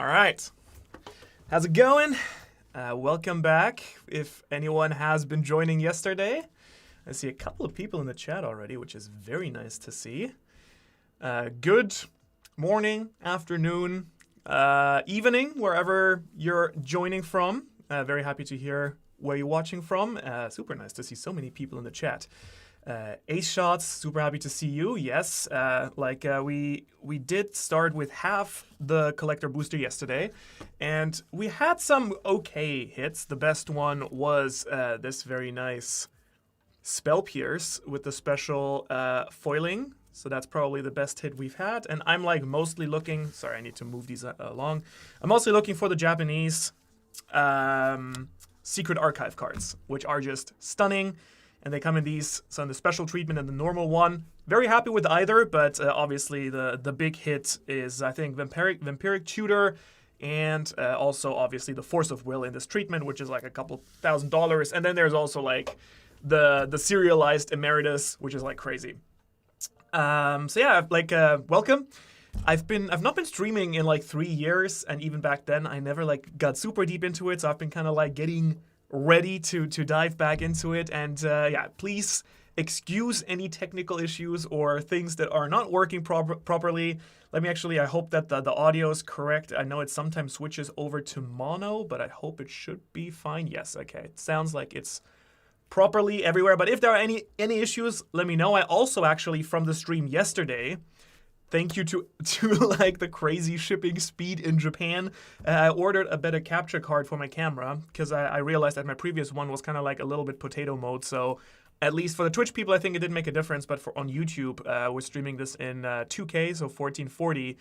All right. How's it going? Welcome back. If anyone has been joining yesterday, I see a couple of people in the chat already, which is very nice to see. Good morning, afternoon, evening, wherever you're joining from. Very happy to hear where you're watching from. Super nice to see so many people in the chat. Ace Shots, super happy to see you. Yes, we did start with half the collector booster yesterday, and we had some okay hits. The best one was this very nice Spell Pierce with the special foiling. So that's probably the best hit we've had. And I'm like mostly looking, sorry, I need to move these along. I'm mostly looking for the Japanese Secret Archive cards, which are just stunning. And they come in these, so in the special treatment and the normal one. Very happy with either, but obviously the big hit is, I think, Vampiric Tutor, and also obviously the Force of Will in this treatment, which is like a couple $1,000. And then there's also like the serialized Emeritus, which is like crazy. So yeah, like welcome. I've not been streaming in like 3 years, and even back then I never like got super deep into it. So I've been kind of like getting ready to dive back into it, and yeah, please excuse any technical issues or things that are not working properly. Let me actually, I hope that the audio is correct. I know it sometimes switches over to mono, but I hope it should be fine. Yes, okay, it sounds like it's properly everywhere, but if there are any issues, let me know. I also actually, from the stream yesterday, thank you to like the crazy shipping speed in Japan. I ordered a better capture card for my camera because I realized that my previous one was kind of like a little bit potato mode. So at least for the Twitch people, I think it didn't make a difference. But on YouTube, we're streaming this in 2K, so 1440.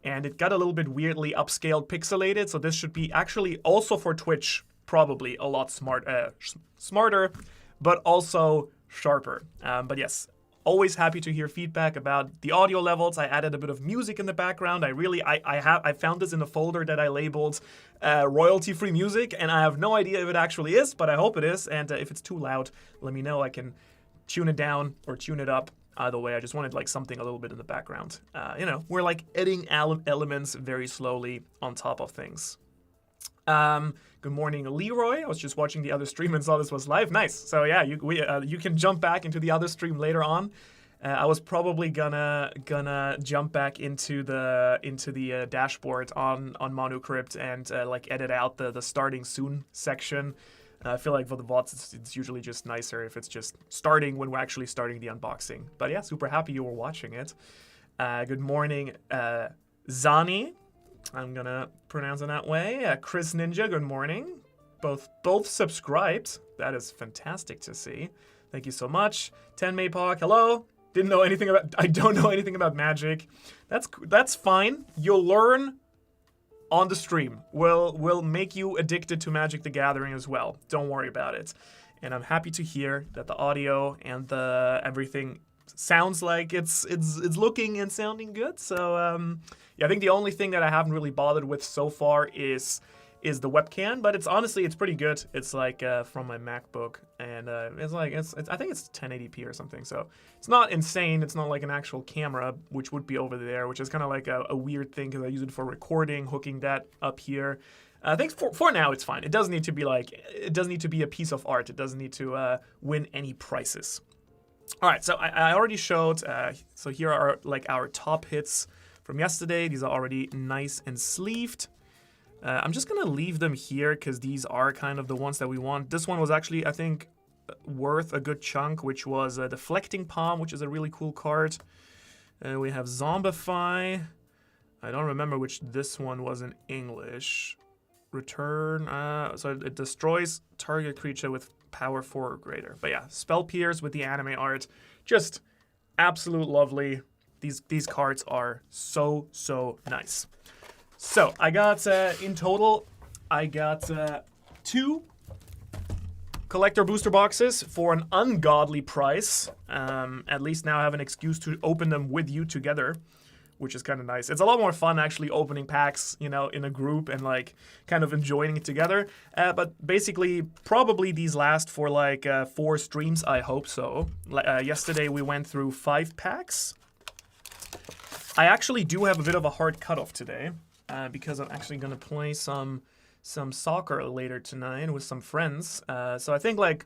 And it got a little bit weirdly upscaled, pixelated. So this should be actually also for Twitch, probably a lot smarter, but also sharper. But yes. Always happy to hear feedback about the audio levels. I added a bit of music in the background. I found this in a folder that I labeled royalty-free music, and I have no idea if it actually is, but I hope it is. And if it's too loud, let me know. I can tune it down or tune it up. Either way, I just wanted like something a little bit in the background. You know, we're like adding elements very slowly on top of things. Good morning, Leroy. I was just watching the other stream and saw this was live. Nice. So yeah, you can jump back into the other stream later on. I was probably gonna jump back into the dashboard on Monocrypt and like edit out the starting soon section. I feel like for the VODs, it's usually just nicer if it's just starting when we're actually starting the unboxing. But yeah, super happy you were watching it. Good morning, Zani. I'm gonna pronounce it that way. Chris Ninja, good morning. Both subscribed. That is fantastic to see. Thank you so much. 10 Maypok, hello. I don't know anything about Magic. That's fine. You'll learn on the stream. We'll make you addicted to Magic the Gathering as well. Don't worry about it. And I'm happy to hear that the audio and the everything sounds like it's looking and sounding good. So yeah, I think the only thing that I haven't really bothered with so far is the webcam, but it's pretty good. It's like from my MacBook, and I think it's 1080p or something. So it's not insane. It's not like an actual camera, which would be over there, which is kind of like a weird thing because I use it for recording, hooking that up here. I think for now it's fine. It doesn't need to be a piece of art. It doesn't need to win any prizes. All right, so I already showed. So here are like our top hits from yesterday. These are already nice and sleeved. I'm just gonna leave them here because these are kind of the ones that we want. This one was actually, I think, worth a good chunk, which was Deflecting Palm, which is a really cool card. We have Zombify. I don't remember which this one was in English. Return. So it destroys target creature with power 4 or greater. But yeah, Spell Pierce with the anime art. Just absolute lovely. These cards are so nice. So I got, in total, I got 2 collector booster boxes for an ungodly price. At least now I have an excuse to open them with you together, which is kind of nice. It's a lot more fun actually opening packs, you know, in a group and like kind of enjoying it together. But basically, probably these last for like 4 streams, I hope so. Yesterday we went through 5 packs. I actually do have a bit of a hard cutoff today. because I'm actually gonna play some soccer later tonight with some friends. So I think like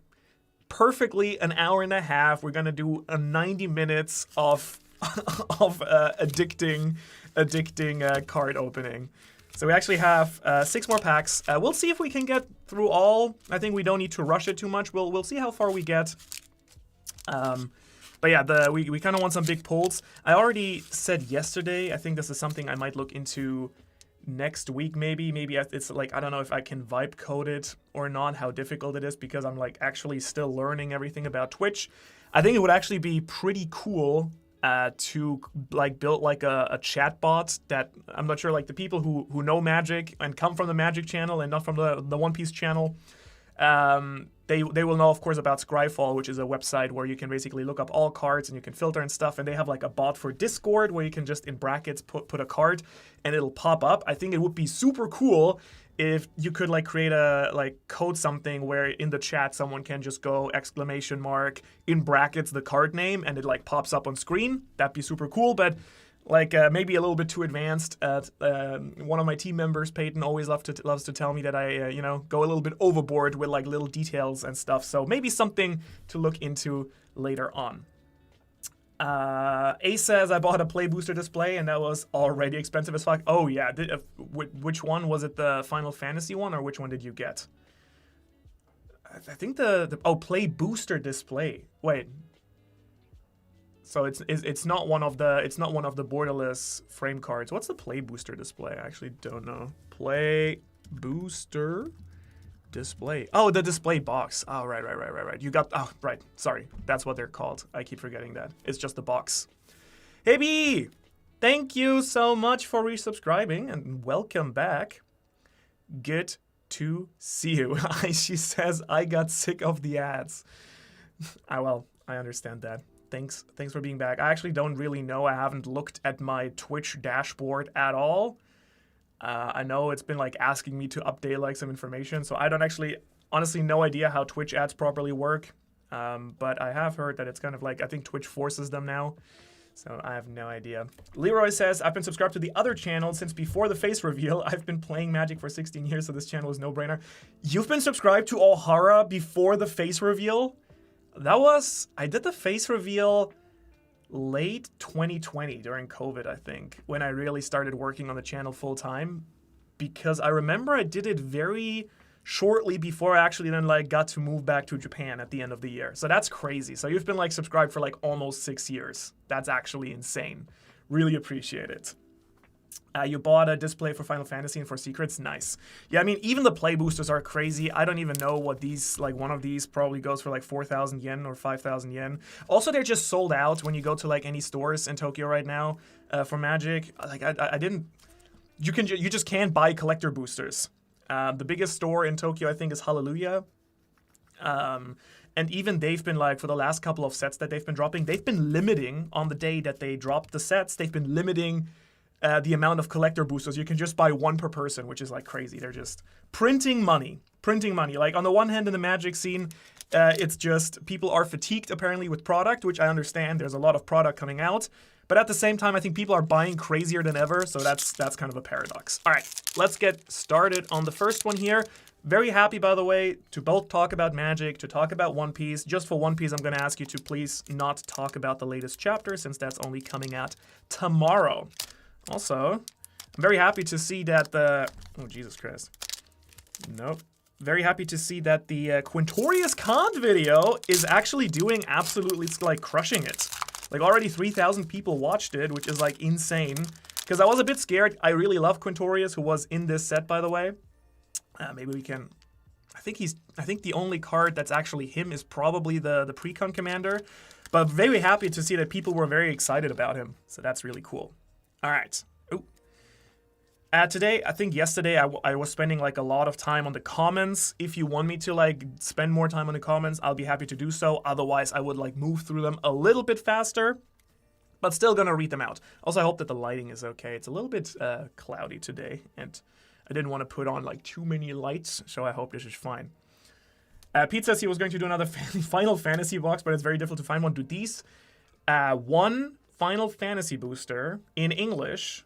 perfectly an hour and a half. We're gonna do a 90 minutes of addicting card opening. So we actually have 6 more packs. We'll see if we can get through all. I think we don't need to rush it too much. We'll see how far we get. But yeah, we kind of want some big pulls. I already said yesterday, I think this is something I might look into next week maybe. Maybe it's like, I don't know if I can vibe code it or not, how difficult it is, because I'm like actually still learning everything about Twitch. I think it would actually be pretty cool to like build like a chat bot that, I'm not sure, like the people who know Magic and come from the Magic channel and not from the One Piece channel, they will know, of course, about Scryfall, which is a website where you can basically look up all cards and you can filter and stuff. And they have like a bot for Discord where you can just in brackets put a card and it'll pop up. I think it would be super cool if you could like create a like code something where in the chat someone can just go ! In brackets the card name and it like pops up on screen. That'd be super cool, but like maybe a little bit too advanced. One of my team members, Peyton, always loves to tell me that I go a little bit overboard with like little details and stuff. So maybe something to look into later on. Ace says I bought a Play Booster display and that was already expensive as fuck. Oh yeah, which one was it? The Final Fantasy one, or which one did you get? I think the Play Booster display. Wait. So it's not one of the borderless frame cards. What's the Play Booster display? I actually don't know. Play Booster display. Oh, the display box. Oh, right. You got, oh, right. Sorry. That's what they're called. I keep forgetting that. It's just the box. Hey, B! Thank you so much for resubscribing and welcome back. Good to see you. She says, I got sick of the ads. Well, I understand that. Thanks for being back. I actually don't really know. I haven't looked at my Twitch dashboard at all. I know it's been like asking me to update like some information, so I don't actually, honestly, no idea how Twitch ads properly work. But I have heard that it's kind of like, I think Twitch forces them now. So I have no idea. Leroy says, I've been subscribed to the other channel since before the face reveal. I've been playing Magic for 16 years, so this channel is no-brainer. You've been subscribed to Ohara before the face reveal? I did the face reveal late 2020 during COVID, I think, when I really started working on the channel full time, because I remember I did it very shortly before I actually then like got to move back to Japan at the end of the year. So that's crazy. So you've been like subscribed for like almost 6 years. That's actually insane. Really appreciate it. You bought a display for Final Fantasy and for Secrets. Nice. Yeah, I mean, even the Play Boosters are crazy. I don't even know what these, like one of these probably goes for like 4,000 yen or 5,000 yen. Also, they're just sold out when you go to like any stores in Tokyo right now for Magic. Like I didn't, you just can't buy collector boosters. The biggest store in Tokyo, I think, is Hallelujah. And even they've been like, for the last couple of sets that they've been dropping, they've been limiting on the day that they dropped the sets. They've been limiting the amount of collector boosters. You can just buy one per person, which is like crazy. They're just printing money. Like on the one hand in the Magic scene, it's just people are fatigued apparently with product, which I understand. There's a lot of product coming out. But at the same time, I think people are buying crazier than ever. So that's kind of a paradox. All right, let's get started on the first one here. Very happy, by the way, to both talk about Magic, to talk about One Piece. Just for One Piece, I'm going to ask you to please not talk about the latest chapter, since that's only coming out tomorrow. Also, I'm very happy to see that the... Oh, Jesus Christ. Nope. Very happy to see that the Quintorius Kant video is actually doing absolutely, like, crushing it. Like, already 3,000 people watched it, which is, like, insane. Because I was a bit scared. I really love Quintorius, who was in this set, by the way. Maybe we can... I think the only card that's actually him is probably the Precon Commander. But very happy to see that people were very excited about him. So that's really cool. All right. Ooh. Today, I think yesterday, I was spending like a lot of time on the comments. If you want me to like spend more time on the comments, I'll be happy to do so. Otherwise, I would like move through them a little bit faster, but still gonna read them out. Also, I hope that the lighting is okay. It's a little bit cloudy today, and I didn't want to put on like too many lights, so I hope this is fine. Pete says he was going to do another Final Fantasy box, but it's very difficult to find one. Do these one Final Fantasy booster in English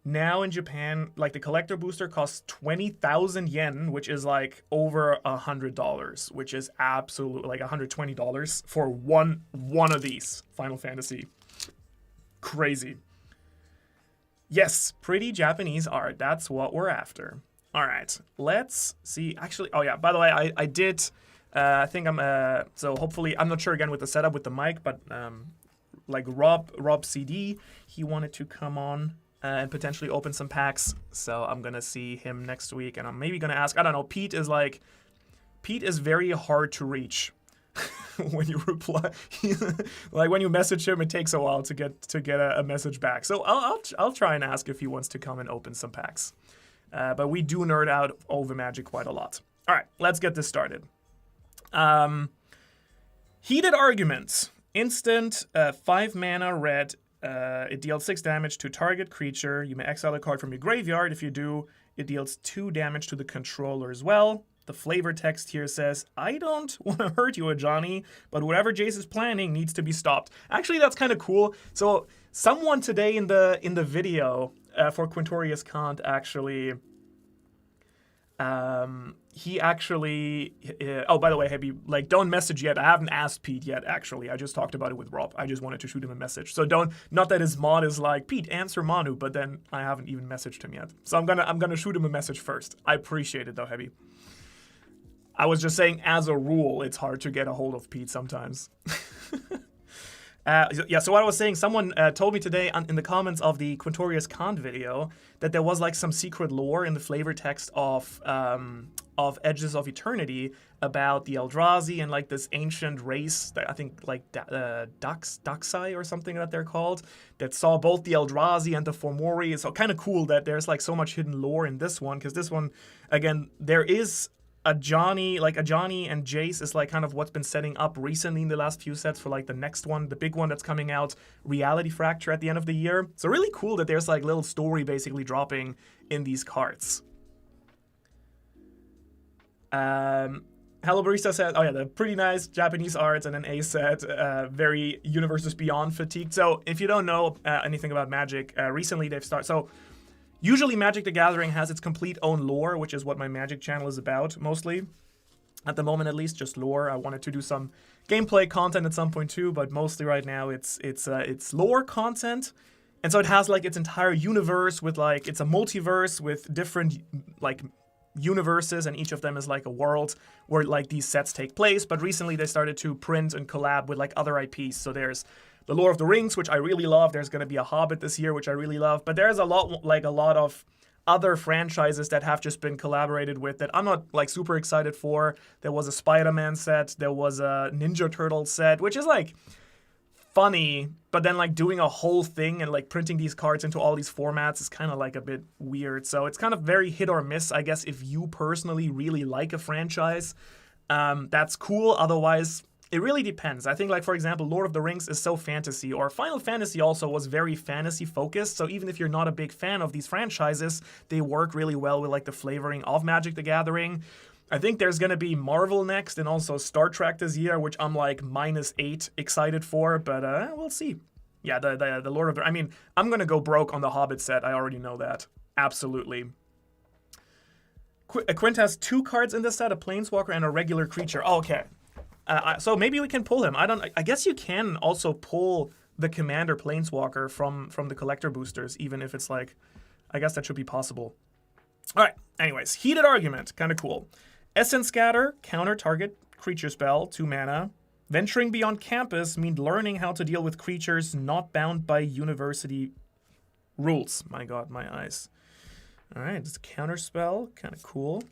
now in Japan, like the collector booster costs 20,000 yen, which is like over $100, which is absolutely like $120 for one of these Final Fantasy. Crazy. Yes, pretty Japanese art. That's what we're after. All right, let's see. Actually, oh yeah, by the way, I did, I think I'm, so hopefully, I'm not sure again with the setup with the mic, but like Rob CD, he wanted to come on and potentially open some packs. So I'm going to see him next week, and I'm maybe going to ask, I don't know, Pete is very hard to reach. When you reply, like when you message him, it takes a while to get a message back. So I'll try and ask if he wants to come and open some packs. But we do nerd out over Magic quite a lot. All right, let's get this started. Heated Arguments. Instant, 5 mana red. It deals 6 damage to target creature. You may exile a card from your graveyard. If you do, it deals 2 damage to the controller as well. The flavor text here says, I don't want to hurt you, Johnny, but whatever Jace is planning needs to be stopped. Actually, that's kind of cool. So someone today in the video for Quintorius Kant actually, he actually, oh, by the way, Heavy, like, don't message yet. I haven't asked Pete yet, actually. I just talked about it with Rob. I just wanted to shoot him a message. So not that his mod is like, Pete, answer Manu, but then I haven't even messaged him yet. So I'm gonna shoot him a message first. I appreciate it, though, Heavy. I was just saying, as a rule, it's hard to get a hold of Pete sometimes. Yeah, so what I was saying, someone told me today in the comments of the Quintorius Kant video that there was like some secret lore in the flavor text of Edges of Eternity about the Eldrazi and like this ancient race that I think like Daxai or something that they're called, that saw both the Eldrazi and the Fomori. So kind of cool that there's like so much hidden lore in this one, because this one, again, there is a Johnny and Jace is like kind of what's been setting up recently in the last few sets for like the next one, the big one that's coming out, Reality Fracture at the end of the year. So really cool that there's like little story basically dropping in these cards. Hello Barista said, oh yeah, the pretty nice Japanese arts, and an A set, very Universes Beyond fatigued. So if you don't know anything about Magic, recently they've started, so usually Magic the Gathering has its complete own lore, which is what my Magic channel is about, mostly. At the moment, at least, just lore. I wanted to do some gameplay content at some point too, but mostly right now it's lore content. And so it has like its entire universe with like, it's a multiverse with different like universes, and each of them is like a world where like these sets take place. But recently they started to print and collab with like other IPs. So there's The Lord of the Rings, which I really love. There's going to be a Hobbit this year, which I really love. But there's a lot of other franchises that have just been collaborated with that I'm not like super excited for. There was a Spider-Man set. There was a Ninja Turtle set, which is like funny. But then like doing a whole thing and like printing these cards into all these formats is kind of like a bit weird. So it's kind of very hit or miss, I guess, if you personally really like a franchise. That's cool. Otherwise, it really depends. I think, like, for example, Lord of the Rings is so fantasy, or Final Fantasy also was very fantasy-focused, so even if you're not a big fan of these franchises, they work really well with, like, the flavoring of Magic the Gathering. I think there's going to be Marvel next, and also Star Trek this year, which I'm, like, -8 excited for, but we'll see. Yeah, the Lord of the... I mean, I'm going to go broke on the Hobbit set, I already know that. Absolutely. Quint has 2 cards in this set, a Planeswalker and a regular creature. Oh, okay. So maybe we can pull him. I guess you can also pull the Commander Planeswalker from the collector boosters, even if it's like, I guess that should be possible. All right. Anyways, Heated Argument, kind of cool. Essence Scatter, counter target creature spell, 2 mana. Venturing Beyond Campus means learning how to deal with creatures not bound by university rules. My God, my eyes. All right, it's a counter spell, kind of cool.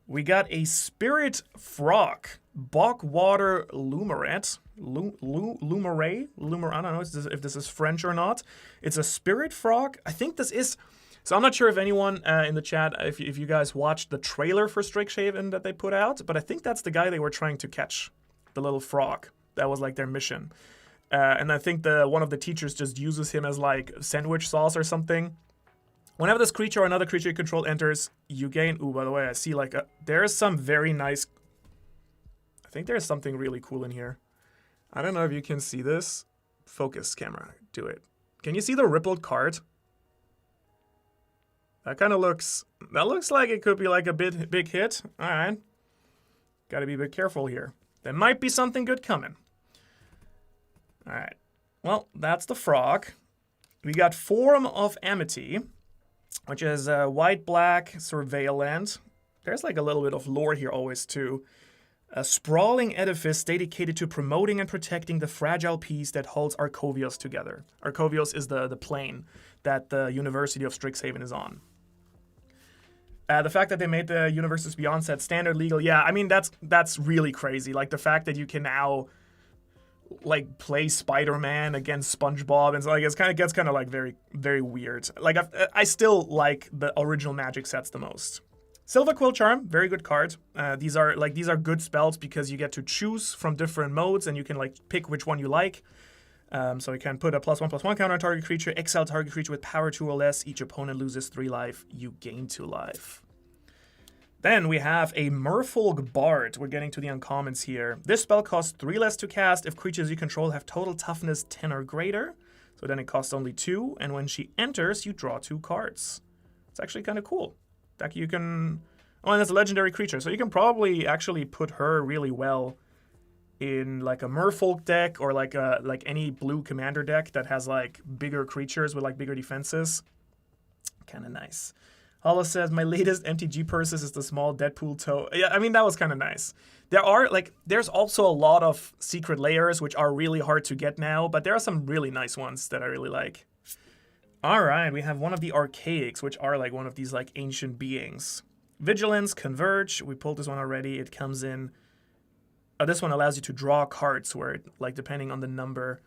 We got a Spirit Frog, Bogwater Lumeret. Lumeret? I don't know if this is French or not. It's a Spirit Frog. I think this is... So I'm not sure if anyone in the chat, if you guys watched the trailer for Strixhaven that they put out, but I think that's the guy they were trying to catch, the little frog. That was like their mission. And I think one of the teachers just uses him as like sandwich sauce or something. Whenever this creature or another creature you control enters, you gain... Ooh, by the way, I see like there's some very nice... I think there's something really cool in here. I don't know if you can see this. Focus, camera. Do it. Can you see the rippled card? That looks like it could be like a big hit. All right. Got to be a bit careful here. There might be something good coming. All right. Well, that's the frog. We got Forum of Amity, which is white-black surveillant. There's like a little bit of lore here always too. A sprawling edifice dedicated to promoting and protecting the fragile peace that holds Arcovios together. Arcovios is the plane that the University of Strixhaven is on. The fact that they made the Universes Beyond set standard legal, yeah, I mean, that's really crazy. Like, the fact that you can now, like, play Spider-Man against SpongeBob, and so, like, it gets kind of, like, very, very weird. Like, I still like the original Magic sets the most. Silver Quill Charm, very good card. These are good spells because you get to choose from different modes, and you can, like, pick which one you like. So you can put a +1/+1 counter on target creature, exile target creature with power 2 or less. Each opponent loses 3 life. You gain 2 life. Then we have a Merfolk Bard. We're getting to the uncommons here. This spell costs 3 less to cast if creatures you control have total toughness 10 or greater. So then it costs only 2, and when she enters, you draw 2 cards. It's actually kind of cool. That you can... Oh, and it's a legendary creature, so you can probably actually put her really well in like a Merfolk deck or like any blue commander deck that has like bigger creatures with like bigger defenses. Kind of nice. Hollow says, my latest MTG purchase is the small Deadpool toe. Yeah, I mean, that was kind of nice. There's also a lot of secret layers, which are really hard to get now, but there are some really nice ones that I really like. All right, we have one of the Archaics, which are like one of these like ancient beings. Vigilance, Converge, we pulled this one already. It comes in, this one allows you to draw cards where, like, depending on the number,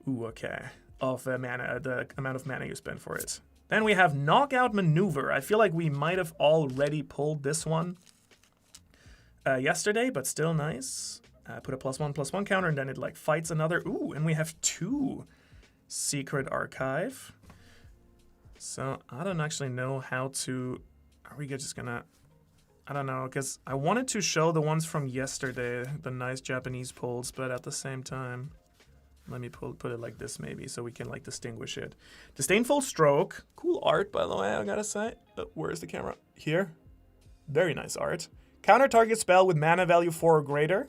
of mana, the amount of mana you spend for it. Then we have Knockout Maneuver. I feel like we might have already pulled this one yesterday, but still nice. Put a +1/+1 counter, and then it, like, fights another. Ooh, and we have 2 Secret Archive. So I don't actually know how to... Are we just gonna... I don't know, because I wanted to show the ones from yesterday, the nice Japanese pulls, but at the same time, let me put it like this maybe, so we can like distinguish it. Disdainful Stroke, cool art by the way, I gotta say. Where's the camera? Here. Very nice art. Counter target spell with mana value 4 or greater.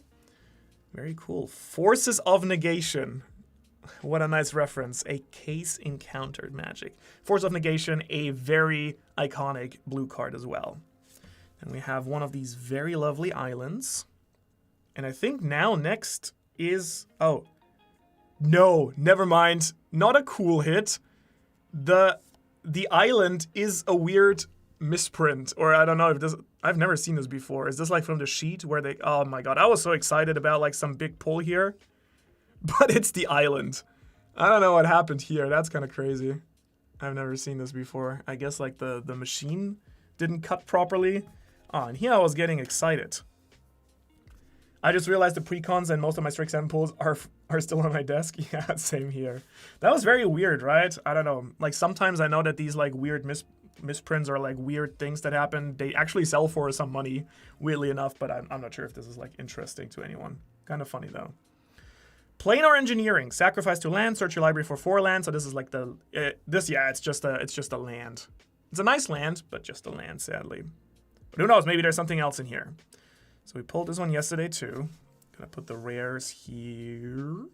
Very cool. Forces of Negation. What a nice reference. A case encountered magic. Force of Negation, a very iconic blue card as well. And we have one of these very lovely islands. And I think now next is... Oh. No, never mind. Not a cool hit. The island is a weird misprint. Or I don't know if this... I've never seen this before. Is this like from the sheet where they... Oh my god, I was so excited about like some big pull here. But it's the island. I don't know what happened here. That's kind of crazy. I've never seen this before. I guess like the machine didn't cut properly. Oh, and here I was getting excited. I just realized the precons and most of my Strixhaven pulls are still on my desk. Yeah, same here. That was very weird, right? I don't know. Like sometimes I know that these like weird misprints or like weird things that happen, they actually sell for some money, weirdly enough, but I'm not sure if this is like interesting to anyone. Kind of funny though. Planar Engineering. Sacrifice 2 land, search your library for 4 lands. So this is like the it's just a land. It's a nice land, but just a land, sadly. But who knows? Maybe there's something else in here. So we pulled this one yesterday too. Gonna put the rares here.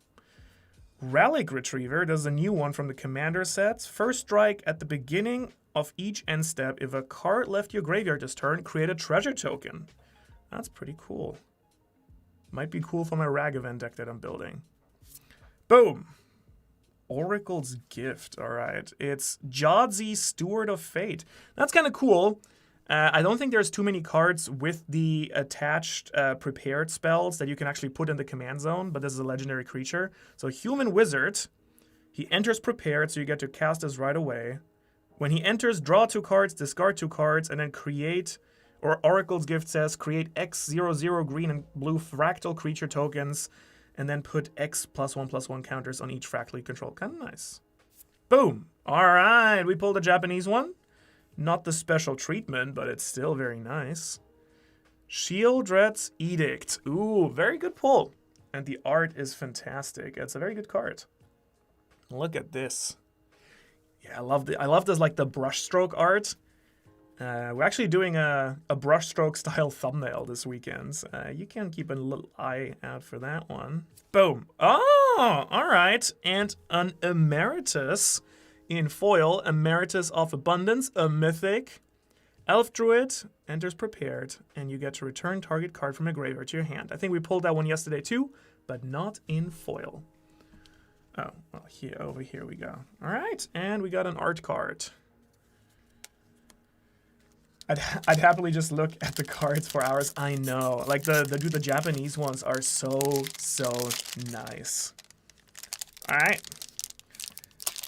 Relic Retriever. There's a new one from the Commander sets. First strike at the beginning of each end step. If a card left your graveyard this turn, create a treasure token. That's pretty cool. Might be cool for my Ragavan deck that I'm building. Boom. Oracle's Gift. All right. It's Jodzi, Steward of Fate. That's kind of cool. I don't think there's too many cards with the attached prepared spells that you can actually put in the command zone, but this is a legendary creature. So Human Wizard, he enters prepared, so you get to cast this right away. When he enters, draw 2 cards, discard 2 cards, and then create, or Oracle's Gift says, create X00 green and blue fractal creature tokens, and then put X +1/+1 counters on each fractal you control. Kind of nice. Boom. All right, we pulled a Japanese one. Not the special treatment, but it's still very nice. Sheoldred's Edict. Ooh, very good pull. And the art is fantastic. It's a very good card. Look at this. Yeah, I love this, like the brushstroke art. We're actually doing a brushstroke style thumbnail this weekend. You can keep a little eye out for that one. Boom. Oh, all right. And an Emeritus in foil. Emeritus of Abundance, a mythic. Elf Druid enters prepared, and you get to return target card from a graveyard to your hand. I think we pulled that one yesterday too, but not in foil. Oh, well, here, over here we go. All right, and we got an art card. I'd happily just look at the cards for hours. I know, like the Japanese ones are so nice. All right.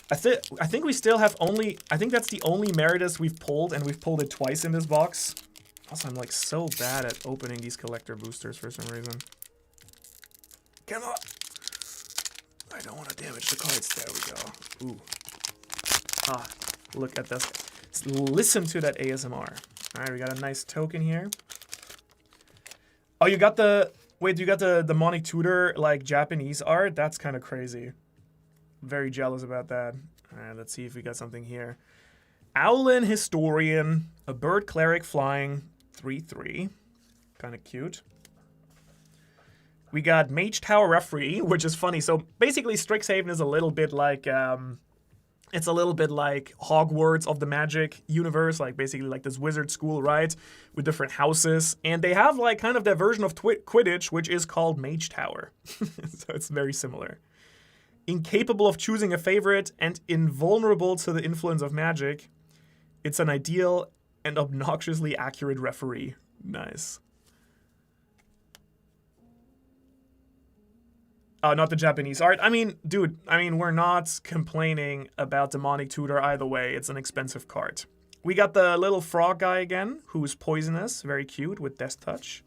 I think we still have only, I think that's the only Meritus we've pulled, and we've pulled it twice in this box. Also, I'm like so bad at opening these collector boosters for some reason. Come on. I don't want to damage the cards. There we go. Ooh. Ah, look at this. Listen to that ASMR. All right, we got a nice token here. Oh, you got the, wait, you got the demonic tutor, like, Japanese art? That's kind of crazy. Very jealous about that. All right, let's see if we got something here. Owlin Historian, a bird cleric flying, 3/3. Kind of cute. We got Mage Tower Referee, which is funny. So basically, Strixhaven is a little bit like, it's a little bit like Hogwarts of the Magic universe, like basically like this wizard school, right? With different houses. And they have like kind of their version of Quidditch, which is called Mage Tower. So it's very similar. Incapable of choosing a favorite and invulnerable to the influence of magic, it's an ideal and obnoxiously accurate referee. Nice. Oh, not the Japanese art. I mean, dude, we're not complaining about Demonic Tutor either way. It's an expensive card. We got the little frog guy again, who's poisonous. Very cute with Death Touch.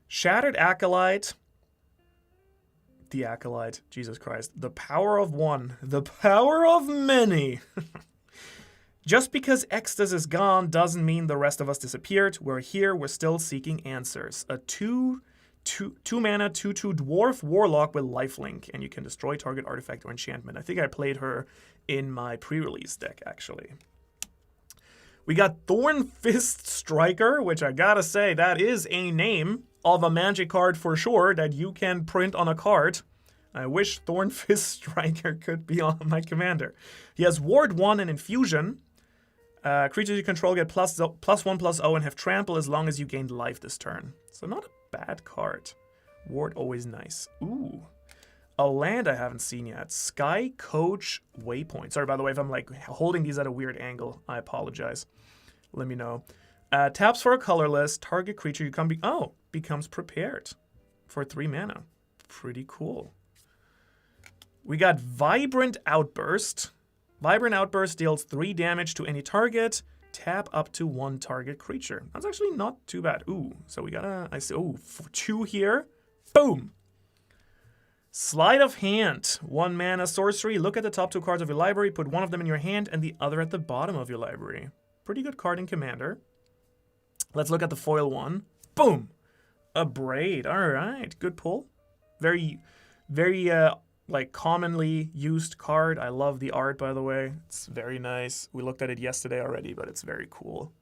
Shattered Acolyte. The Acolyte, Jesus Christ. The power of one, the power of many. Just because Extus is gone doesn't mean the rest of us disappeared. We're here, we're still seeking answers. A 2/2 mana, 2/2 dwarf warlock with lifelink, and you can destroy target artifact or enchantment. I think I played her in my pre-release deck, actually. We got Thorn Fist Striker, which I gotta say, that is a name of a magic card for sure that you can print on a card. I wish Thorn Fist Striker could be on my commander. He has Ward 1 and Infusion. Creatures you control get +1/+0 and have trample as long as you gain life this turn. So not a bad card. Ward always nice. Ooh. A land I haven't seen yet. Sky Coach Waypoint. Sorry, by the way, if I'm like holding these at a weird angle, I apologize. Let me know. Taps for a colorless. Target creature you becomes prepared for 3 mana. Pretty cool. We got Vibrant Outburst. Vibrant Outburst deals 3 damage to any target. Tap up to 1 target creature. That's actually not too bad. Ooh, so we got I see, 2 here. Boom! Sleight of Hand. 1 mana sorcery. Look at the top 2 cards of your library. Put one of them in your hand and the other at the bottom of your library. Pretty good card in Commander. Let's look at the foil one. Boom! A Braid. All right, good pull. Very, like commonly used card. I love the art, by the way. It's very nice. We looked at it yesterday already, but it's very cool.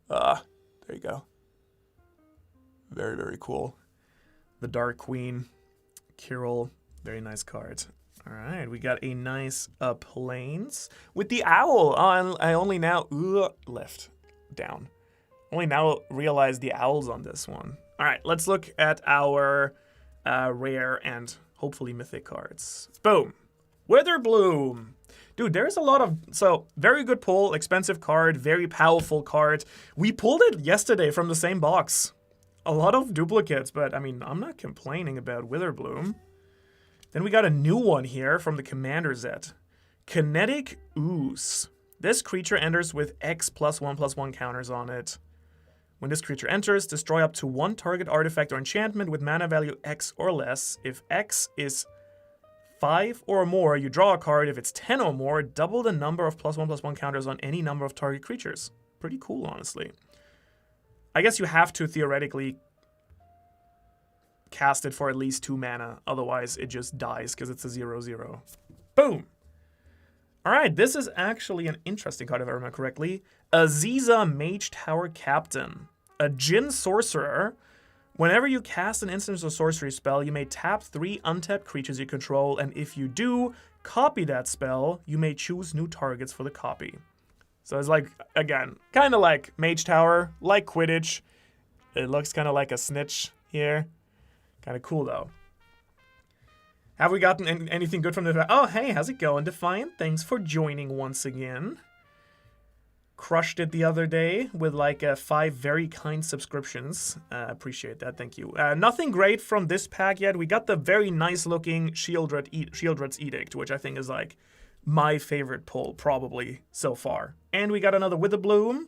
There you go. Very, very cool. The Dark Queen. Kirill. Very nice card. All right, we got a nice Plains with the owl. I only now left down. Only now realize the owl's on this one. All right, let's look at our rare and hopefully mythic cards. Boom. Witherbloom. Dude, there's a lot of... So, very good pull, expensive card, very powerful card. We pulled it yesterday from the same box. A lot of duplicates, but I mean, I'm not complaining about Witherbloom. Then we got a new one here from the Commander set. Kinetic Ooze. This creature enters with X +1/+1 counters on it. When this creature enters, destroy up to 1 target artifact or enchantment with mana value X or less. If X is 5 or more, you draw a card. If it's 10 or more, double the number of +1/+1 counters on any number of target creatures. Pretty cool, honestly. I guess you have to theoretically cast it for at least 2 mana. Otherwise, it just dies because it's a 0/0. Boom! All right, this is actually an interesting card if I remember correctly. Aziza Mage Tower Captain. A Djinn sorcerer. Whenever you cast an instant or sorcery spell, you may tap 3 untapped creatures you control, and if you do copy that spell, you may choose new targets for the copy. So it's like, again, kind of like Mage Tower, like Quidditch. It looks kind of like a snitch here. Kind of cool, though. Have we gotten anything good from the... Oh, hey, how's it going, Defiant? Thanks for joining once again. Crushed it the other day with like 5 very kind subscriptions. Appreciate that, thank you. Nothing great from this pack yet. We got the very nice looking Shieldred's Edict, which I think is like my favorite pull probably so far. And we got another Witherbloom.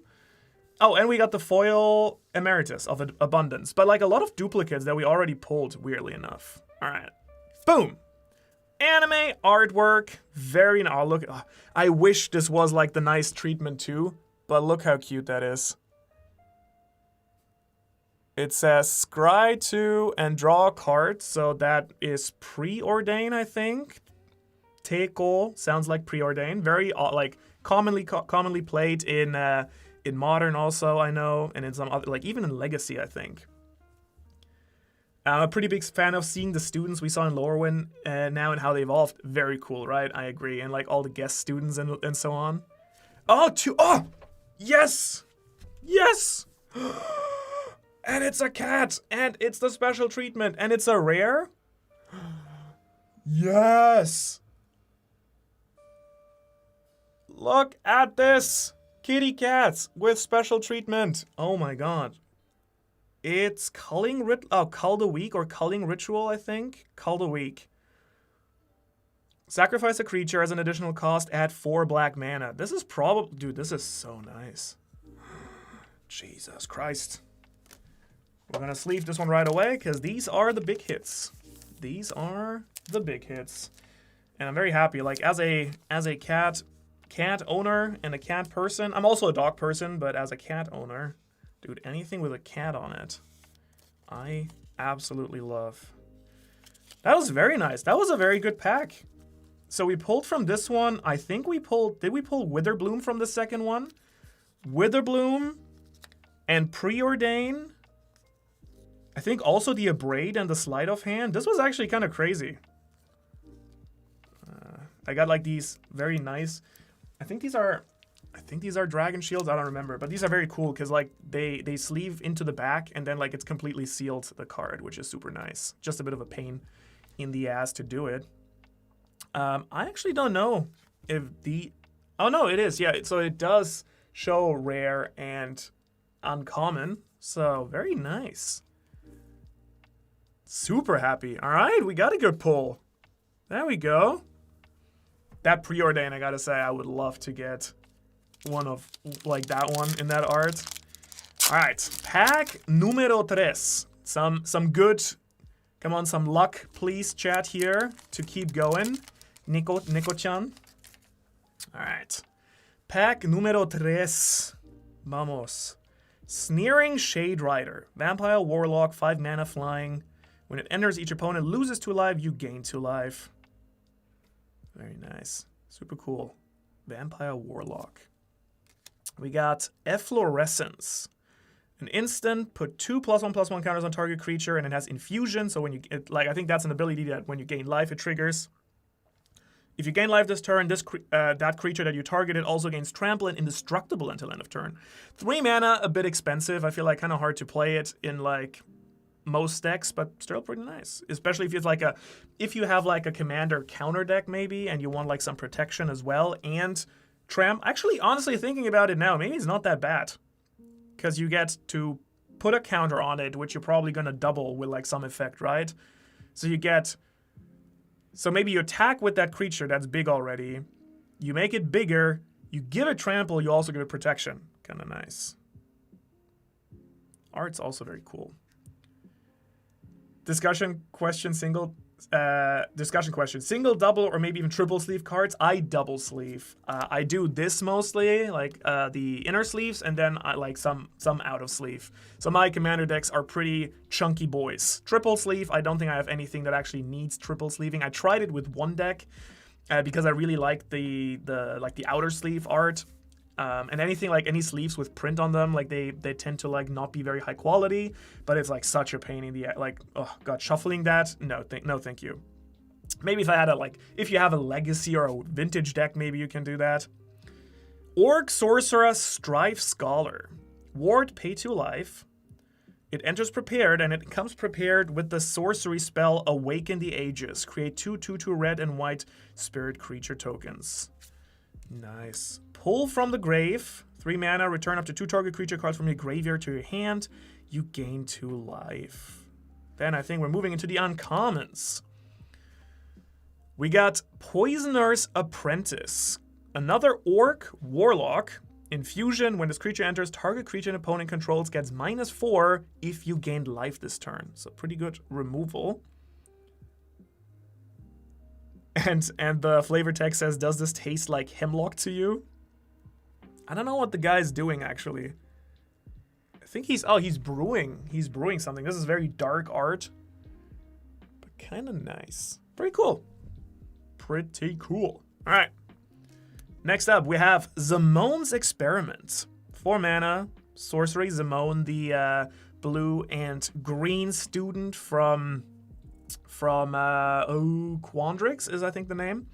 Oh, and we got the foil Emeritus of Abundance. But like a lot of duplicates that we already pulled, weirdly enough. All right. Boom. Anime artwork, very... Oh, look, I wish this was like the nice treatment too, but look how cute that is. It says scry to and draw a card, so that is preordain, I think. Teiko sounds like preordain, very like commonly played in Modern also, I know, and in some other, like even in Legacy, I think. I'm a pretty big fan of seeing the students we saw in Lorwyn now and how they evolved. Very cool, right? I agree. And like all the guest students and so on. Oh, yes! Yes! And it's a cat! And it's the special treatment! And it's a rare? Yes! Look at this! Kitty cats with special treatment. Oh my god. It's Culling Cull the Week or Culling Ritual, I think. Cull the Week. Sacrifice a creature as an additional cost, add 4 black mana. This is probably... Dude, this is so nice. Jesus Christ. We're gonna sleeve this one right away, because these are the big hits. These are the big hits. And I'm very happy. Like, as a cat owner and a cat person... I'm also a dog person, but as a cat owner... Dude, anything with a cat on it, I absolutely love. That was very nice. That was a very good pack. So we pulled from this one. I think we pulled... Did we pull Witherbloom from the second one? Witherbloom and Preordain. I think also the Abrade and the Sleight of Hand. This was actually kind of crazy. I got like these very nice... I think these are Dragon Shields, I don't remember, but these are very cool because like they sleeve into the back and then like it's completely sealed the card, which is super nice. Just a bit of a pain in the ass to do it. I actually don't know if the... Oh no, it is, yeah. So it does show rare and uncommon, so very nice. Super happy. All right, we got a good pull. There we go. That Preordain, I gotta say, I would love to get one of like that one in that art. All right, pack numero 3. Some good, come on, some luck, please, chat here to keep going. Nico-chan. All right, pack numero 3. Vamos. Sneering Shade Rider. Vampire Warlock, 5 mana flying. When it enters, each opponent loses 2 life, you gain 2 life. Very nice. Super cool. Vampire Warlock. We got Efflorescence. An instant, put 2 +1/+1 counters on target creature, and it has infusion. So when you get, like, I think that's an ability that when you gain life, it triggers. If you gain life this turn, that creature that you targeted also gains trample and indestructible until end of turn. 3 mana, a bit expensive. I feel like kind of hard to play it in like most decks, but still pretty nice. Especially if it's like if you have like a commander counter deck maybe, and you want like some protection as well, and actually, honestly, thinking about it now, maybe it's not that bad. Because you get to put a counter on it, which you're probably going to double with like some effect, right? So you get... So maybe you attack with that creature that's big already. You make it bigger. You give it trample. You also give it protection. Kind of nice. Art's also very cool. Discussion question, single, double, or maybe even triple sleeve cards. I double sleeve. I do this mostly, like the inner sleeves, and then I like some out of sleeve. So my commander decks are pretty chunky boys. Triple sleeve, I don't think I have anything that actually needs triple sleeving. I tried it with one deck, because I really like the outer sleeve art. And anything like any sleeves with print on them, like they tend to like not be very high quality, but it's like such a pain in the like, oh god, shuffling that, no thank you. Maybe if I had if you have a legacy or a vintage deck, maybe you can do that. Orc Sorcerer Strife Scholar. Ward, pay 2 life. It enters prepared, and it comes prepared with the sorcery spell Awaken the Ages. Create 2/2/2 red and white spirit creature tokens. Nice. Pull from the grave. 3 mana, return up to 2 target creature cards from your graveyard to your hand. You gain 2 life. Then I think we're moving into the uncommons. We got Poisoner's Apprentice. Another Orc Warlock. Infusion, when this creature enters, target creature an opponent controls gets -4 if you gained life this turn. So pretty good removal. And the flavor text says, does this taste like hemlock to you? I don't know what the guy's doing, actually. I think he's brewing. He's brewing something. This is very dark art, but kind of nice. Pretty cool. Pretty cool. All right. Next up, we have Zamone's Experiment. 4 mana, sorcery. Zamone, the blue and green student from Quandrix is, I think, the name.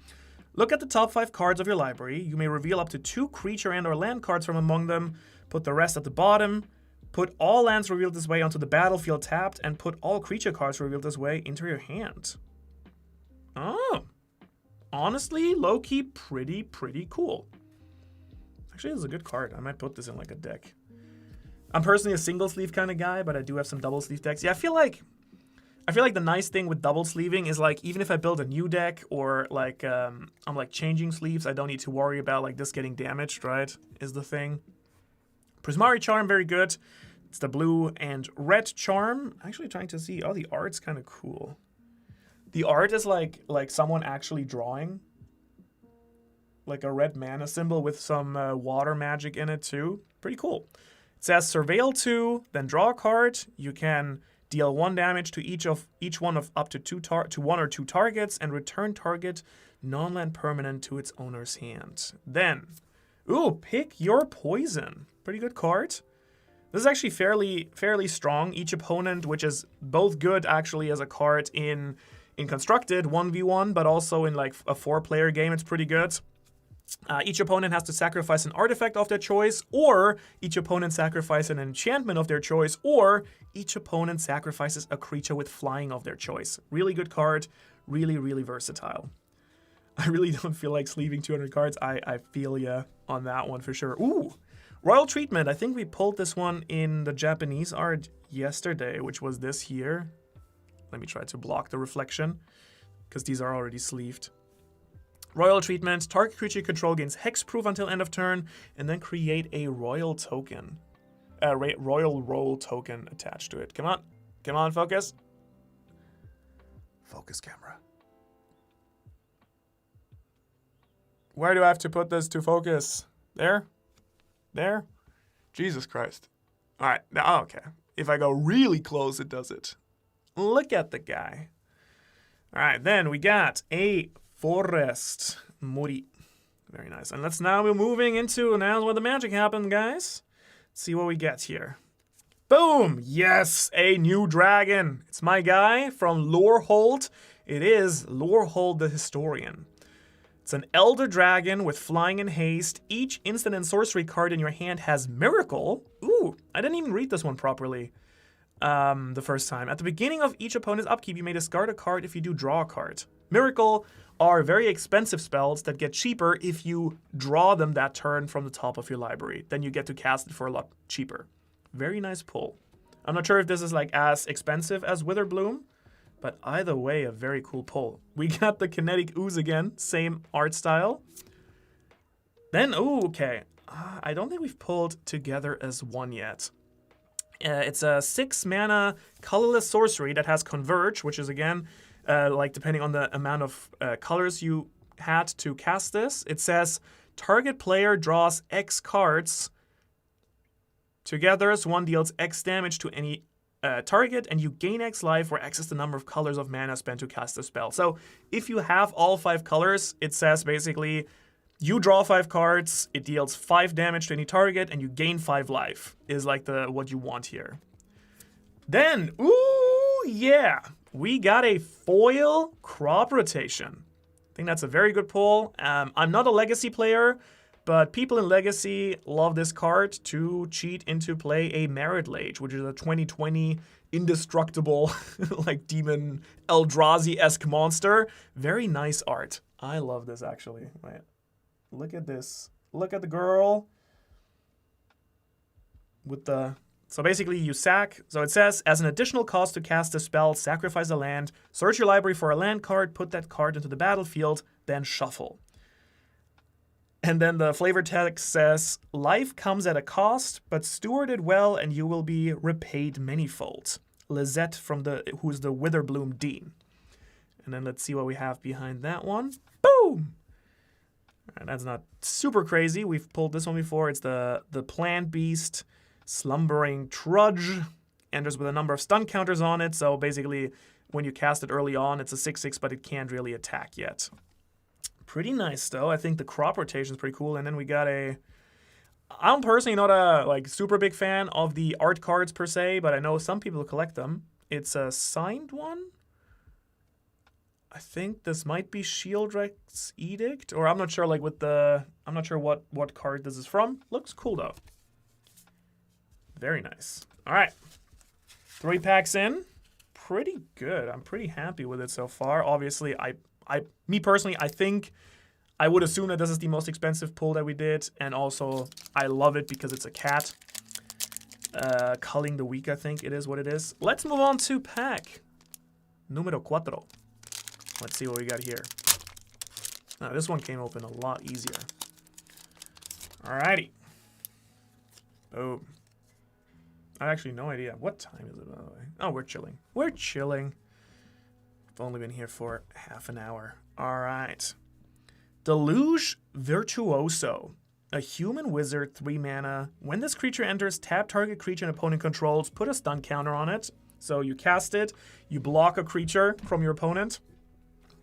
Look at the top 5 cards of your library. You may reveal up to 2 creature and or land cards from among them. Put the rest at the bottom. Put all lands revealed this way onto the battlefield tapped, and put all creature cards revealed this way into your hand. Oh. Honestly, low-key, pretty cool. Actually, this is a good card. I might put this in like a deck. I'm personally a single sleeve kind of guy, but I do have some double sleeve decks. Yeah, I feel like the nice thing with double sleeving is like, even if I build a new deck or like I'm like changing sleeves, I don't need to worry about like this getting damaged, right? Is the thing. Prismari Charm, very good. It's the blue and red charm. Actually trying to see, oh, the art's kind of cool. The art is like someone actually drawing like a red mana symbol with some water magic in it too. Pretty cool. It says surveil 2, then draw a card. You can deal 1 damage to each one of up to 1 or 2 targets, and return target non-land permanent to its owner's hand. Then, ooh, pick your poison. Pretty good card. This is actually fairly strong. Each opponent, which is both good actually as a card in Constructed 1v1, but also in like a 4-player game, it's pretty good. Each opponent has to sacrifice an artifact of their choice, or each opponent sacrifices an enchantment of their choice, or each opponent sacrifices a creature with flying of their choice. Really good card, really versatile. I really don't feel like sleeving 200 cards. I feel ya on that one for sure. Ooh, Royal Treatment. I think we pulled this one in the Japanese art yesterday, which was this here. Let me try to block the reflection, because these are already sleeved. Royal Treatment. Target creature you control gains hexproof until end of turn, and then create a royal token. Royal roll token attached to it. Come on, focus. Focus, camera. Where do I have to put this to focus? There? Jesus Christ. All right, now, okay. If I go really close, it does it. Look at the guy. All right, then we got a Forest Mori. Very nice. And we're moving into now where the magic happens, guys. Let's see what we get here. Boom! Yes, a new dragon. It's my guy from Lorehold. It is Lorehold the Historian. It's an Elder Dragon with flying and haste. Each instant and sorcery card in your hand has Miracle. Ooh, I didn't even read this one properly the first time. At the beginning of each opponent's upkeep, you may discard a card if you do draw a card. Miracle are very expensive spells that get cheaper if you draw them that turn from the top of your library. Then you get to cast it for a lot cheaper. Very nice pull. I'm not sure if this is like as expensive as Witherbloom, but either way, a very cool pull. We got the Kinetic Ooze again, same art style. Then, ooh, okay. I don't think we've pulled Together as One yet. It's a 6 mana colorless sorcery that has Converge, which is again, like depending on the amount of colors you had to cast this. It says target player draws X cards. Together as one deals X damage to any target, and you gain X life, where X is the number of colors of mana spent to cast a spell. So if you have all 5 colors, it says basically you draw 5 cards, it deals 5 damage to any target, and you gain 5 life, is like what you want here. Then, ooh, yeah, we got a foil crop rotation. I think that's a very good pull. I'm not a Legacy player, but people in Legacy love this card to cheat into play a Merit Lage, which is a 2020 indestructible, like demon Eldrazi-esque monster. Very nice art. I love this, actually. Wait, look at this. Look at the girl. With the... So basically you sack. So it says, as an additional cost to cast a spell, sacrifice a land, search your library for a land card, put that card into the battlefield, then shuffle. And then the flavor text says, life comes at a cost, but steward it well and you will be repaid manyfold. Lizette who's the Witherbloom Dean. And then let's see what we have behind that one. Boom! All right, that's not super crazy. We've pulled this one before. It's the Plant Beast, Slumbering Trudge. Enters with a number of stun counters on it. So basically, when you cast it early on, it's a 6/6, but it can't really attack yet. Pretty nice, though. I think the crop rotation is pretty cool. And then we got I'm personally not a super big fan of the art cards per se, but I know some people collect them. It's a signed one. I think this might be Shieldrek's Edict, or I'm not sure. I'm not sure what card this is from. Looks cool though. Very nice. All right, 3 packs in. Pretty good. I'm pretty happy with it so far. Obviously, me personally, I think I would assume that this is the most expensive pull that we did, and also I love it because it's a cat. Culling the Week, I think it is what it is. Let's move on to pack numero 4. Let's see what we got here. Now, this one came open a lot easier. Alrighty. Boom. I have actually no idea. What time is it, by the way? Oh, we're chilling. We're chilling. I've only been here for half an hour. All right. Deluge Virtuoso. A human wizard, 3 mana. When this creature enters, tap target creature an opponent controls, put a stun counter on it. So you cast it, you block a creature from your opponent.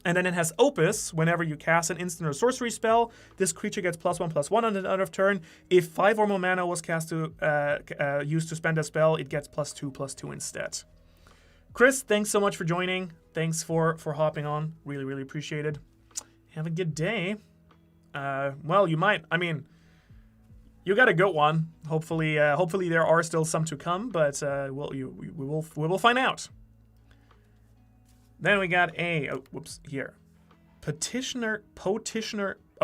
And then it has Opus. Whenever you cast an instant or sorcery spell, this creature gets +1/+1 on the end of turn. If 5 or more mana was cast to used to spend a spell, it gets +2/+2 instead. Chris, thanks so much for joining. Thanks for hopping on. Really, really appreciated. Have a good day. Well, you might. I mean, you got a good one. Hopefully there are still some to come, but we will find out. Then we got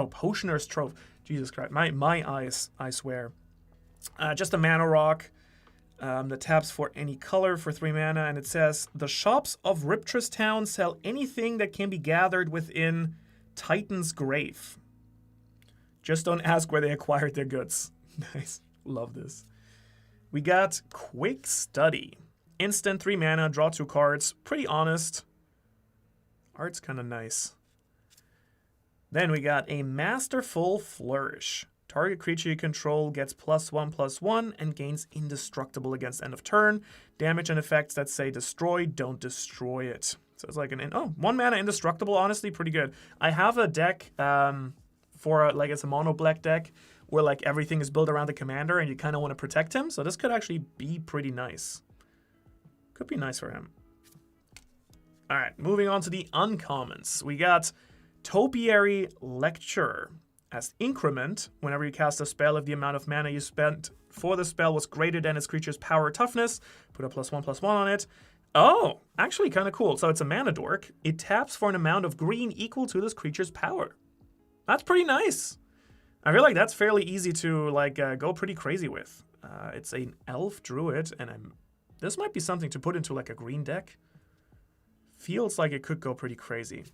Potioner's Trove. Jesus Christ, my eyes, I swear. Just a mana rock that taps for any color for 3 mana, and it says, the shops of Riptress Town sell anything that can be gathered within Titan's Grave. Just don't ask where they acquired their goods. Nice, love this. We got Quick Study. Instant 3 mana, draw 2 cards, pretty honest. Art's kind of nice. Then we got a Masterful Flourish. Target creature you control gets +1/+1 and gains indestructible against end of turn. Damage and effects that say destroy, don't destroy it. So it's like 1 mana indestructible, honestly pretty good. I have a deck it's a mono black deck where like everything is built around the commander and you kind of want to protect him. So this could actually be pretty nice. Could be nice for him. All right, moving on to the uncommons. We got Topiary Lecturer. As increment, whenever you cast a spell, if the amount of mana you spent for the spell was greater than its creature's power or toughness, put a +1/+1 on it. Oh, actually kind of cool. So it's a mana dork. It taps for an amount of green equal to this creature's power. That's pretty nice. I feel like that's fairly easy to go pretty crazy with. It's an elf druid, and this might be something to put into like a green deck. Feels like it could go pretty crazy.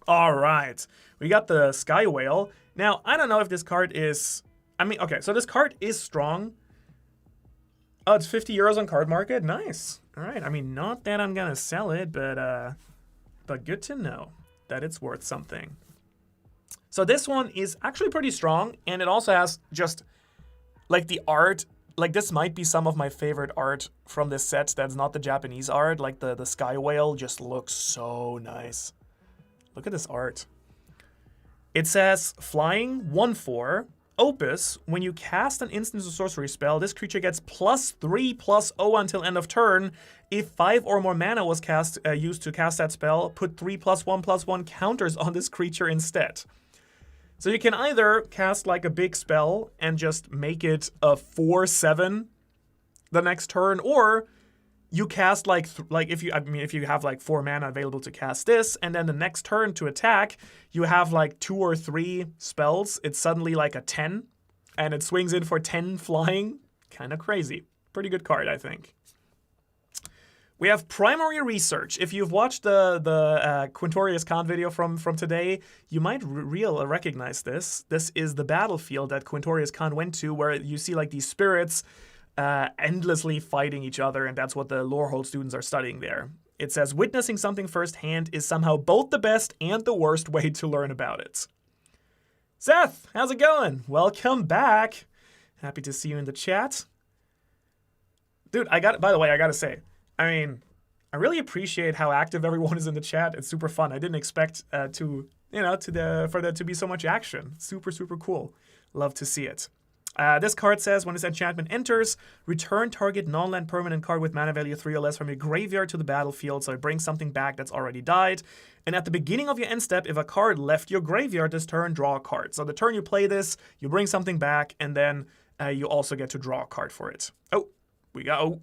All right, we got the Sky Whale. Now, I don't know if this card is... okay, so this card is strong. Oh, it's 50 euros on card market? Nice. All right, not that I'm gonna sell it, but good to know that it's worth something. So this one is actually pretty strong, and it also has just, like, the art like, this might be some of my favorite art from this set that's not the Japanese art. Like, the sky whale just looks so nice. Look at this art. It says, flying, 1/4, Opus, when you cast an instant or sorcery spell, this creature gets +3/+0 until end of turn. If 5 or more mana was used to cast that spell, put 3+1/+1 counters on this creature instead. So you can either cast like a big spell and just make it a 4/7 the next turn, or you cast like if you have like 4 mana available to cast this, and then the next turn to attack, you have like 2 or 3 spells. It's suddenly like a 10, and it swings in for 10 flying. Kind of crazy. Pretty good card, I think. We have Primary Research. If you've watched the Quintorius Khan video from today, you might recognize this. This is the battlefield that Quintorius Khan went to, where you see like these spirits endlessly fighting each other, and that's what the Lorehold students are studying there. It says, witnessing something firsthand is somehow both the best and the worst way to learn about it. Seth, how's it going? Welcome back. Happy to see you in the chat. Dude, by the way, I gotta say, I mean, I really appreciate how active everyone is in the chat. It's super fun. I didn't expect for there to be so much action. Super, super cool. Love to see it. This card says, when this enchantment enters, return target non-land permanent card with mana value 3 or less from your graveyard to the battlefield, so it brings something back that's already died. And at the beginning of your end step, if a card left your graveyard this turn, draw a card. So the turn you play this, you bring something back, and then you also get to draw a card for it. I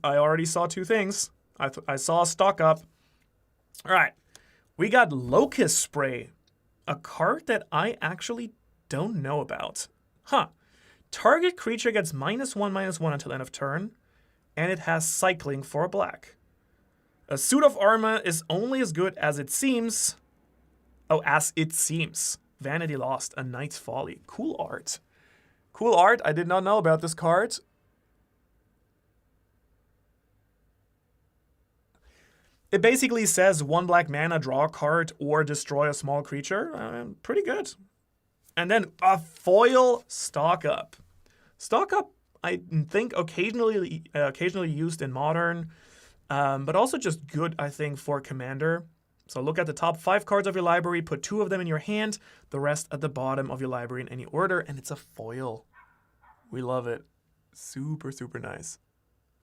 already saw 2 things. I saw a stock up. All right, we got Locust Spray, a card that I actually don't know about. Target creature gets -1/-1 until end of turn, and it has cycling for a black. A suit of armor is only as good as it seems. Oh, as it seems. Vanity Lost, A Knight's Folly. Cool art. Cool art. I did not know about this card. It basically says 1 black mana, draw a card, or destroy a small creature. Pretty good. And then a foil Stock Up. Stock Up, I think, occasionally used in Modern, but also just good, I think, for Commander. So look at the top 5 cards of your library, put 2 of them in your hand, the rest at the bottom of your library in any order, and it's a foil. We love it. Super, super nice.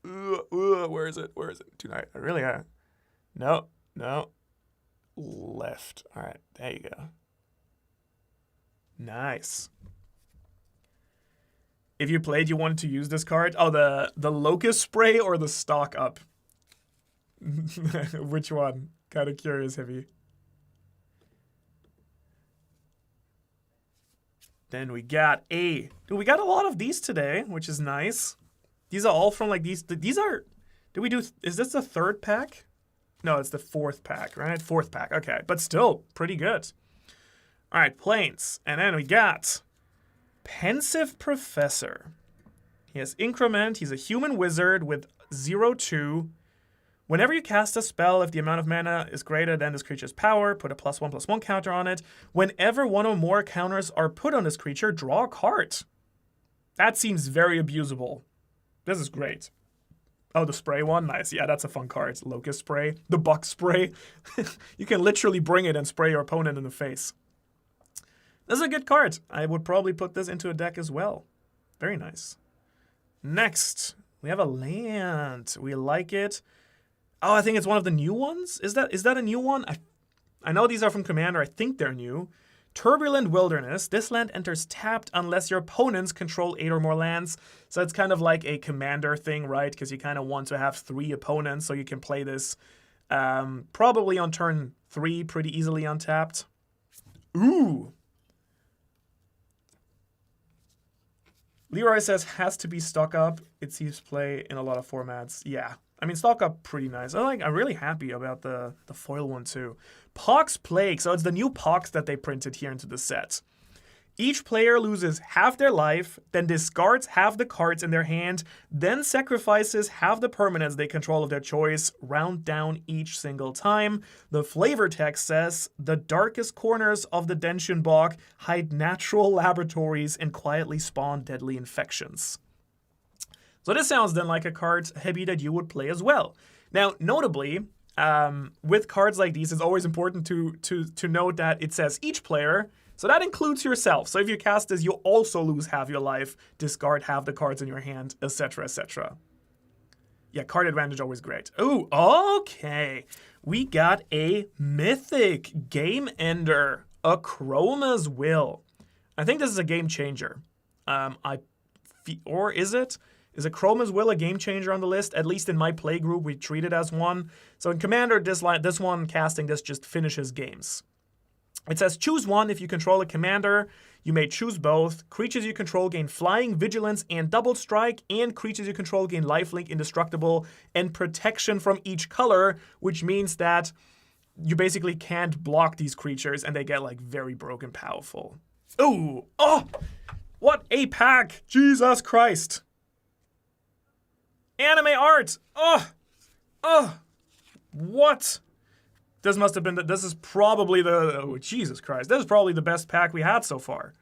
Where is it? Where is it? Tonight. I really have. No. Left. All right, there you go. Nice. If you played, you wanted to use this card. Oh, the Locust Spray or the Stock Up? Which one? Kind of curious, Heavy. Then we got Dude, we got a lot of these today, which is nice. These are all from like these are... Is this the 3rd pack? No, it's the 4th pack, right? 4th pack, okay. But still, pretty good. All right, Plains. And then we got Pensive Professor. He has Increment. He's a human wizard with 0/2. Whenever you cast a spell, if the amount of mana is greater than this creature's power, put a +1/+1 counter on it. Whenever 1 or more counters are put on this creature, draw a card. That seems very abusable. This is great. Oh, the spray one? Nice. Yeah, that's a fun card. Locust Spray. The Buck Spray. You can literally bring it and spray your opponent in the face. This is a good card. I would probably put this into a deck as well. Very nice. Next, we have a land. We like it. Oh, I think it's one of the new ones? Is that a new one? I know these are from Commander. I think they're new. Turbulent Wilderness. This land enters tapped unless your opponents control 8 or more lands. So it's kind of like a Commander thing, right? Because you kind of want to have 3 opponents, so you can play this probably on turn 3 pretty easily untapped. Ooh. Leroy says, has to be Stock Up. It sees play in a lot of formats. Yeah. I mean, Stock Up, pretty nice. I'm really happy about the foil one, too. Pox Plague. So it's the new Pox that they printed here into the set. Each player loses half their life, then discards half the cards in their hand, then sacrifices half the permanents they control of their choice, round down each single time. The flavor text says, the darkest corners of the Denshin Bog hide natural laboratories and quietly spawn deadly infections. So this sounds then like a card, Heavy, that you would play as well. Now, notably, with cards like these, it's always important to note that it says each player, so that includes yourself. So if you cast this, you also lose half your life, discard half the cards in your hand, etc., etc. Yeah, card advantage always great. Ooh, okay. We got a mythic game ender, a Chroma's Will. I think this is a game changer. Or is it? Is a Chroma's Will a game changer on the list? At least in my play group, we treat it as one. So in Commander, this one casting this just finishes games. It says choose one if you control a commander. You may choose both. Creatures you control gain flying, vigilance, and double strike, and creatures you control gain lifelink, indestructible, and protection from each color, which means that you basically can't block these creatures and they get like very broken powerful. Ooh, oh, what a pack! Jesus Christ. Anime art! Oh, what? This must have been, this is probably the, oh, Jesus Christ. This is probably the best pack we had so far.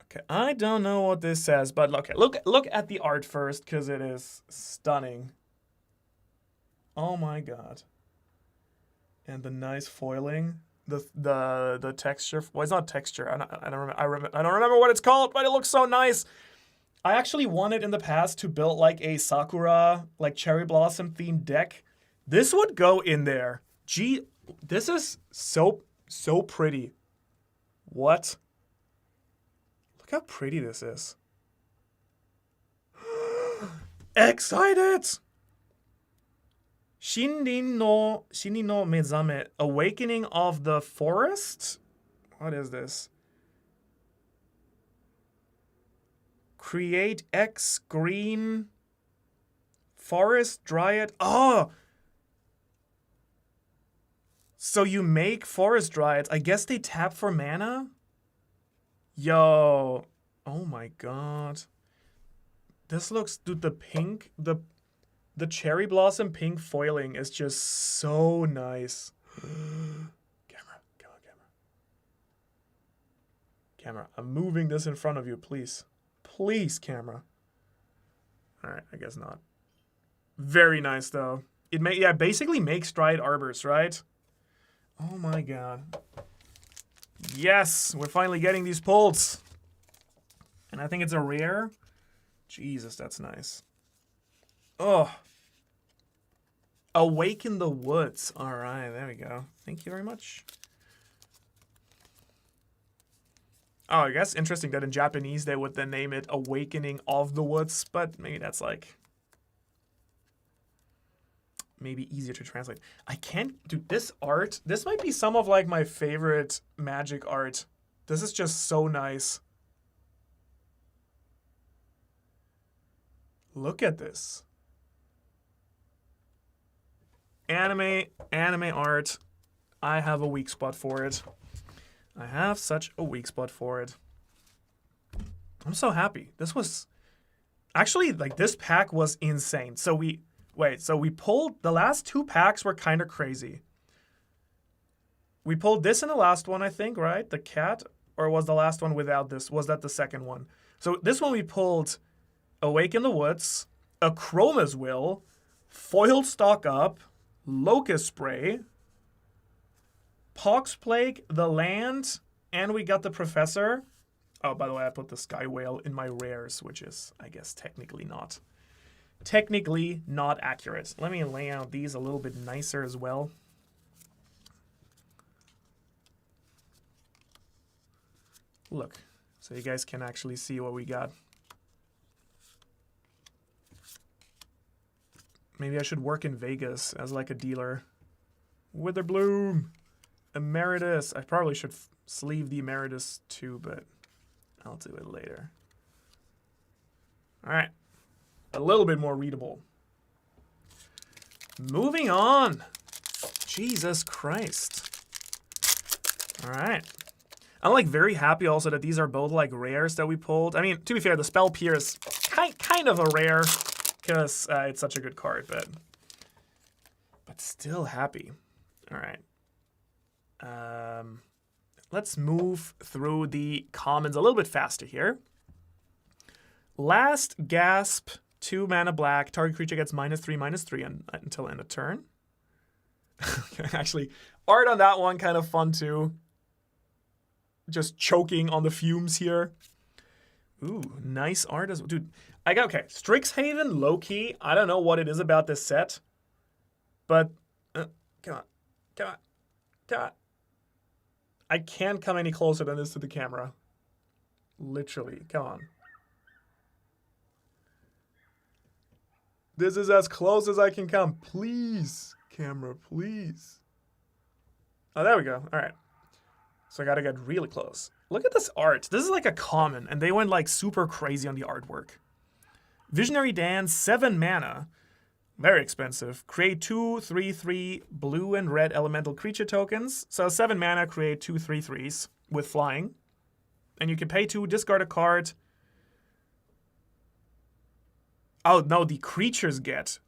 Okay, I don't know what this says, but okay, look at the art first, because it is stunning. Oh my God. And the nice foiling. The texture, well, it's not texture. I don't remember what it's called, but it looks so nice. I actually wanted in the past to build like a Sakura, like cherry blossom themed deck. This would go in there. Gee, this is so pretty. What? Look how pretty this is. Excited! Shini no Mezame, Awakening of the Forest? What is this? Create X green forest dryad. Oh! So you make forest dryads. I guess they tap for mana? Yo. Oh my God. This looks, dude, the pink, the cherry blossom pink foiling is just so nice. Camera, I'm moving this in front of you, please. Please, camera. All right, I guess not. Very nice, though. It basically makes Dryad Arbors, right? Oh my God. Yes, we're finally getting these pulls. And I think it's a rare. Jesus, that's nice. Oh. Awaken the Woods. All right, there we go. Thank you very much. Oh, I guess interesting that in Japanese they would then name it Awakening of the Woods, but maybe that's like maybe easier to translate. I can't do this art. This might be some of like my favorite Magic art. This is just so nice. Look at this. Anime art. I have a weak spot for it. I have such a weak spot for it. I'm so happy. This was actually like this pack was insane. So we pulled the last two packs were kind of crazy. We pulled this in the last one, I think, right? The cat, or was the last one without this? Was that the second one? So this one we pulled Awaken the Woods, a Chroma's Will, Foiled Stock Up, Locust Spray, Pox Plague, the Land, and we got the Professor. Oh, by the way, I put the Sky Whale in my rares, which is, I guess, technically not accurate. Let me lay out these a little bit nicer as well. Look, so you guys can actually see what we got. Maybe I should work in Vegas as like a dealer. Witherbloom, Emeritus. I probably should sleeve the Emeritus too, but I'll do it later. All right. A little bit more readable. Moving on. Jesus Christ. All right. I'm like very happy also that these are both like rares that we pulled. I mean, to be fair, the Spell Pier is kind of a rare because it's such a good card, but still happy. All right. Let's move through the commons a little bit faster here. Last Gasp, 2 mana black. Target creature gets -3/-3 until end of turn. Actually, art on that one kind of fun too. Just choking on the fumes here. Ooh, nice art as well. Dude, okay, Strixhaven, low-key. I don't know what it is about this set. But, come on. I can't come any closer than this to the camera. Literally, come on. This is as close as I can come. Please, camera, please. Oh, there we go. All right. So I gotta get really close. Look at this art. This is like a common, and they went like super crazy on the artwork. Visionary Dance, 7 mana. Very expensive. Create 2 3/3 blue and red elemental creature tokens. So 7 mana, create 2 3/3s with flying. And you can pay 2, discard a card. Oh, no, the creatures get.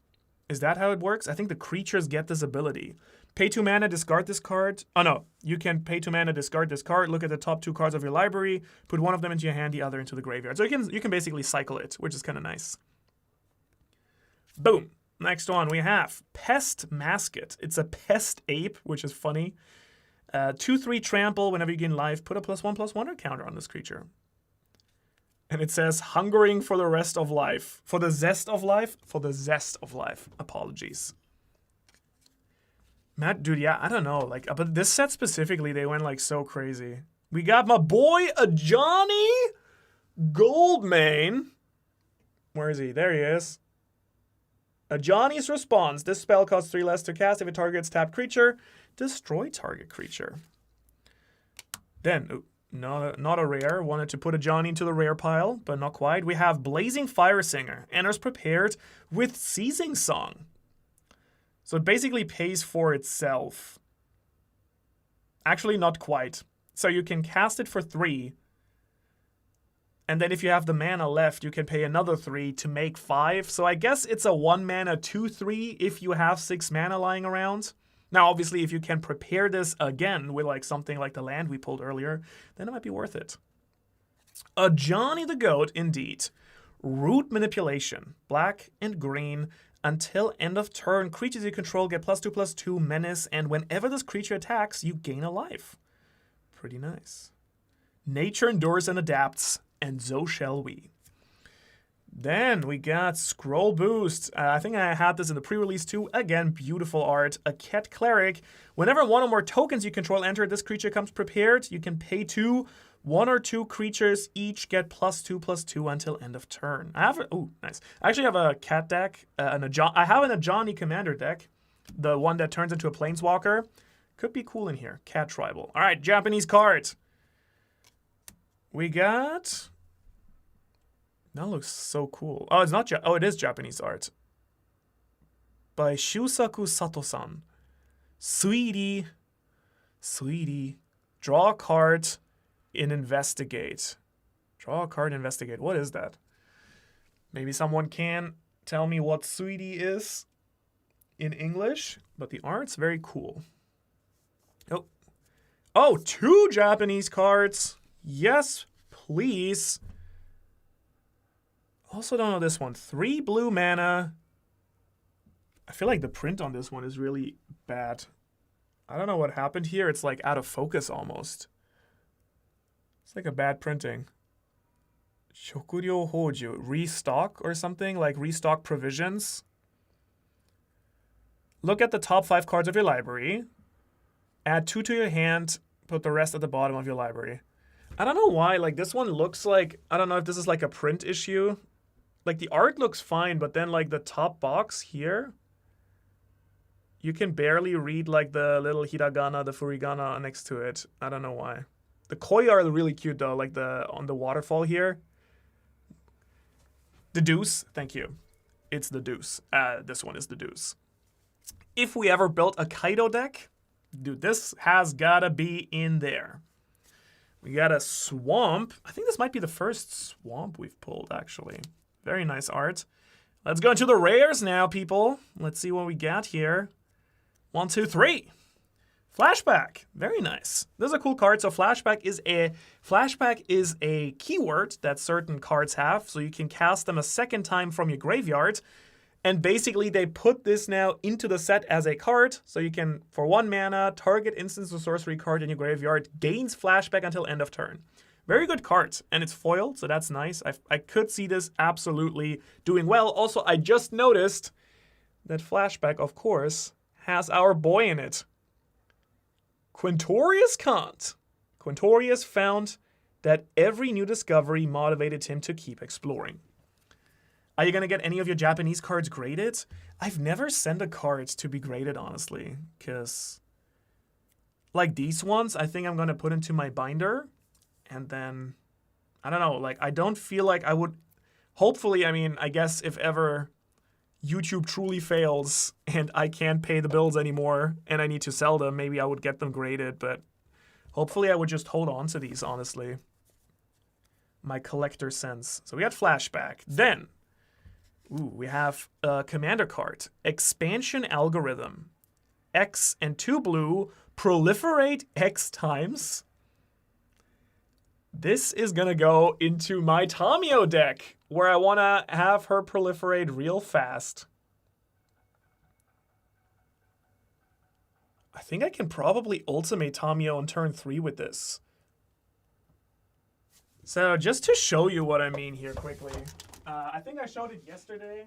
Is that how it works? I think the creatures get this ability. Pay 2 mana, discard this card. Oh, no. You can pay 2 mana, discard this card, look at the top 2 cards of your library, put one of them into your hand, the other into the graveyard. So you can basically cycle it, which is kind of nice. Boom. Next one, we have Pest Mascot. It's a pest ape, which is funny. 2/3 trample. Whenever you gain life, put a +1/+1 counter on this creature. And it says, hungering for the rest of life. For the zest of life? For the zest of life. Apologies. Matt, dude, yeah, I don't know. Like, but this set specifically, they went like so crazy. We got my boy, a Johnny Goldmane. Where is he? There he is. A Johnny's Response. This spell costs 3 less to cast if it targets tapped creature. Destroy target creature. Then, ooh, not a rare. Wanted to put a Johnny into the rare pile, but not quite. We have Blazing Fire Singer. Enters prepared with Seizing Song. So it basically pays for itself. Actually, not quite. So you can cast it for 3. And then if you have the mana left, you can pay another 3 to make 5. So I guess it's a 1 mana 2/3 if you have 6 mana lying around. Now, obviously, if you can prepare this again with like something like the land we pulled earlier, then it might be worth it. A Johnny the Goat, indeed. Root Manipulation. Black and green. Until end of turn, creatures you control get +2/+2 menace, and whenever this creature attacks, you gain a life. Pretty nice. Nature endures and adapts, and so shall we. Then we got Scroll Boost. I think I had this in the pre-release too. Again, beautiful art. A Ket Cleric. Whenever 1 or more tokens you control enter, this creature comes prepared. You can pay 2. 1 or 2 creatures each get +2/+2 until end of turn. I have nice. I actually have a cat deck. I have a Johnny Commander deck. The one that turns into a Planeswalker. Could be cool in here. Cat Tribal. All right, Japanese card. We got... That looks so cool. Oh, it's not it is Japanese art. By Shusaku Sato-san. Sweetie. Draw a card in Investigate. Draw a card, investigate. What is that? Maybe someone can tell me what Sweetie is in English, but the art's very cool. Oh, 2 Japanese cards. Yes, please. Also don't know this one. 3 blue mana. I feel like the print on this one is really bad. I don't know what happened here. It's like out of focus almost. It's like a bad printing. Shokuryo Hoju. Restock or something? Like restock provisions. Look at the top 5 cards of your library. Add 2 to your hand. Put the rest at the bottom of your library. I don't know why. Like this one looks like... I don't know if this is like a print issue. Like the art looks fine, but then like the top box here, you can barely read like the little hiragana, the furigana next to it. I don't know why. The koi are really cute though, like on the waterfall here. The deuce, thank you. It's the deuce. This one is the deuce. If we ever built a Kaido deck, dude, this has gotta be in there. We got a swamp. I think this might be the first swamp we've pulled actually. Very nice art. Let's go into the rares now, people. Let's see what we got here. 1, 2, 3. Flashback, very nice. This is a cool card. So flashback is a keyword that certain cards have, so you can cast them a second time from your graveyard. And basically they put this now into the set as a card, so you can, for 1 mana, target instance or sorcery card in your graveyard, gains flashback until end of turn. Very good card, and it's foil, so that's nice. I could see this absolutely doing well. Also, I just noticed that flashback, of course, has our boy in it. Quintorius Kant. Quintorius found that every new discovery motivated him to keep exploring. Are you going to get any of your Japanese cards graded? I've never sent a card to be graded, honestly, because like these ones, I think I'm going to put into my binder, and then, I don't know, like I don't feel like I would, hopefully, I mean, I guess if ever YouTube truly fails and I can't pay the bills anymore and I need to sell them, maybe I would get them graded, but hopefully I would just hold on to these, honestly. My collector sense. So we got flashback. Then, we have a commander card. Expansion algorithm. X and 2 blue, proliferate X times. This is gonna go into my Tamio deck, where I wanna have her proliferate real fast. I think I can probably ultimate Tamio on turn 3 with this. So just to show you what I mean here quickly, I think I showed it yesterday.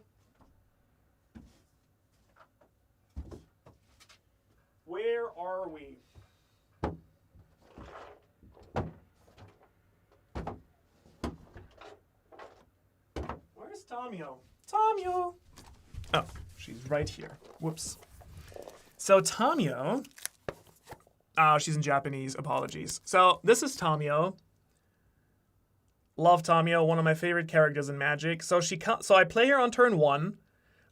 Where are we? Where's Tamio? Tamio! Oh, she's right here. Whoops. So Tamio, oh, she's in Japanese, apologies. So this is Tamio. Love Tamio, one of my favorite characters in Magic. So I play her on turn 1.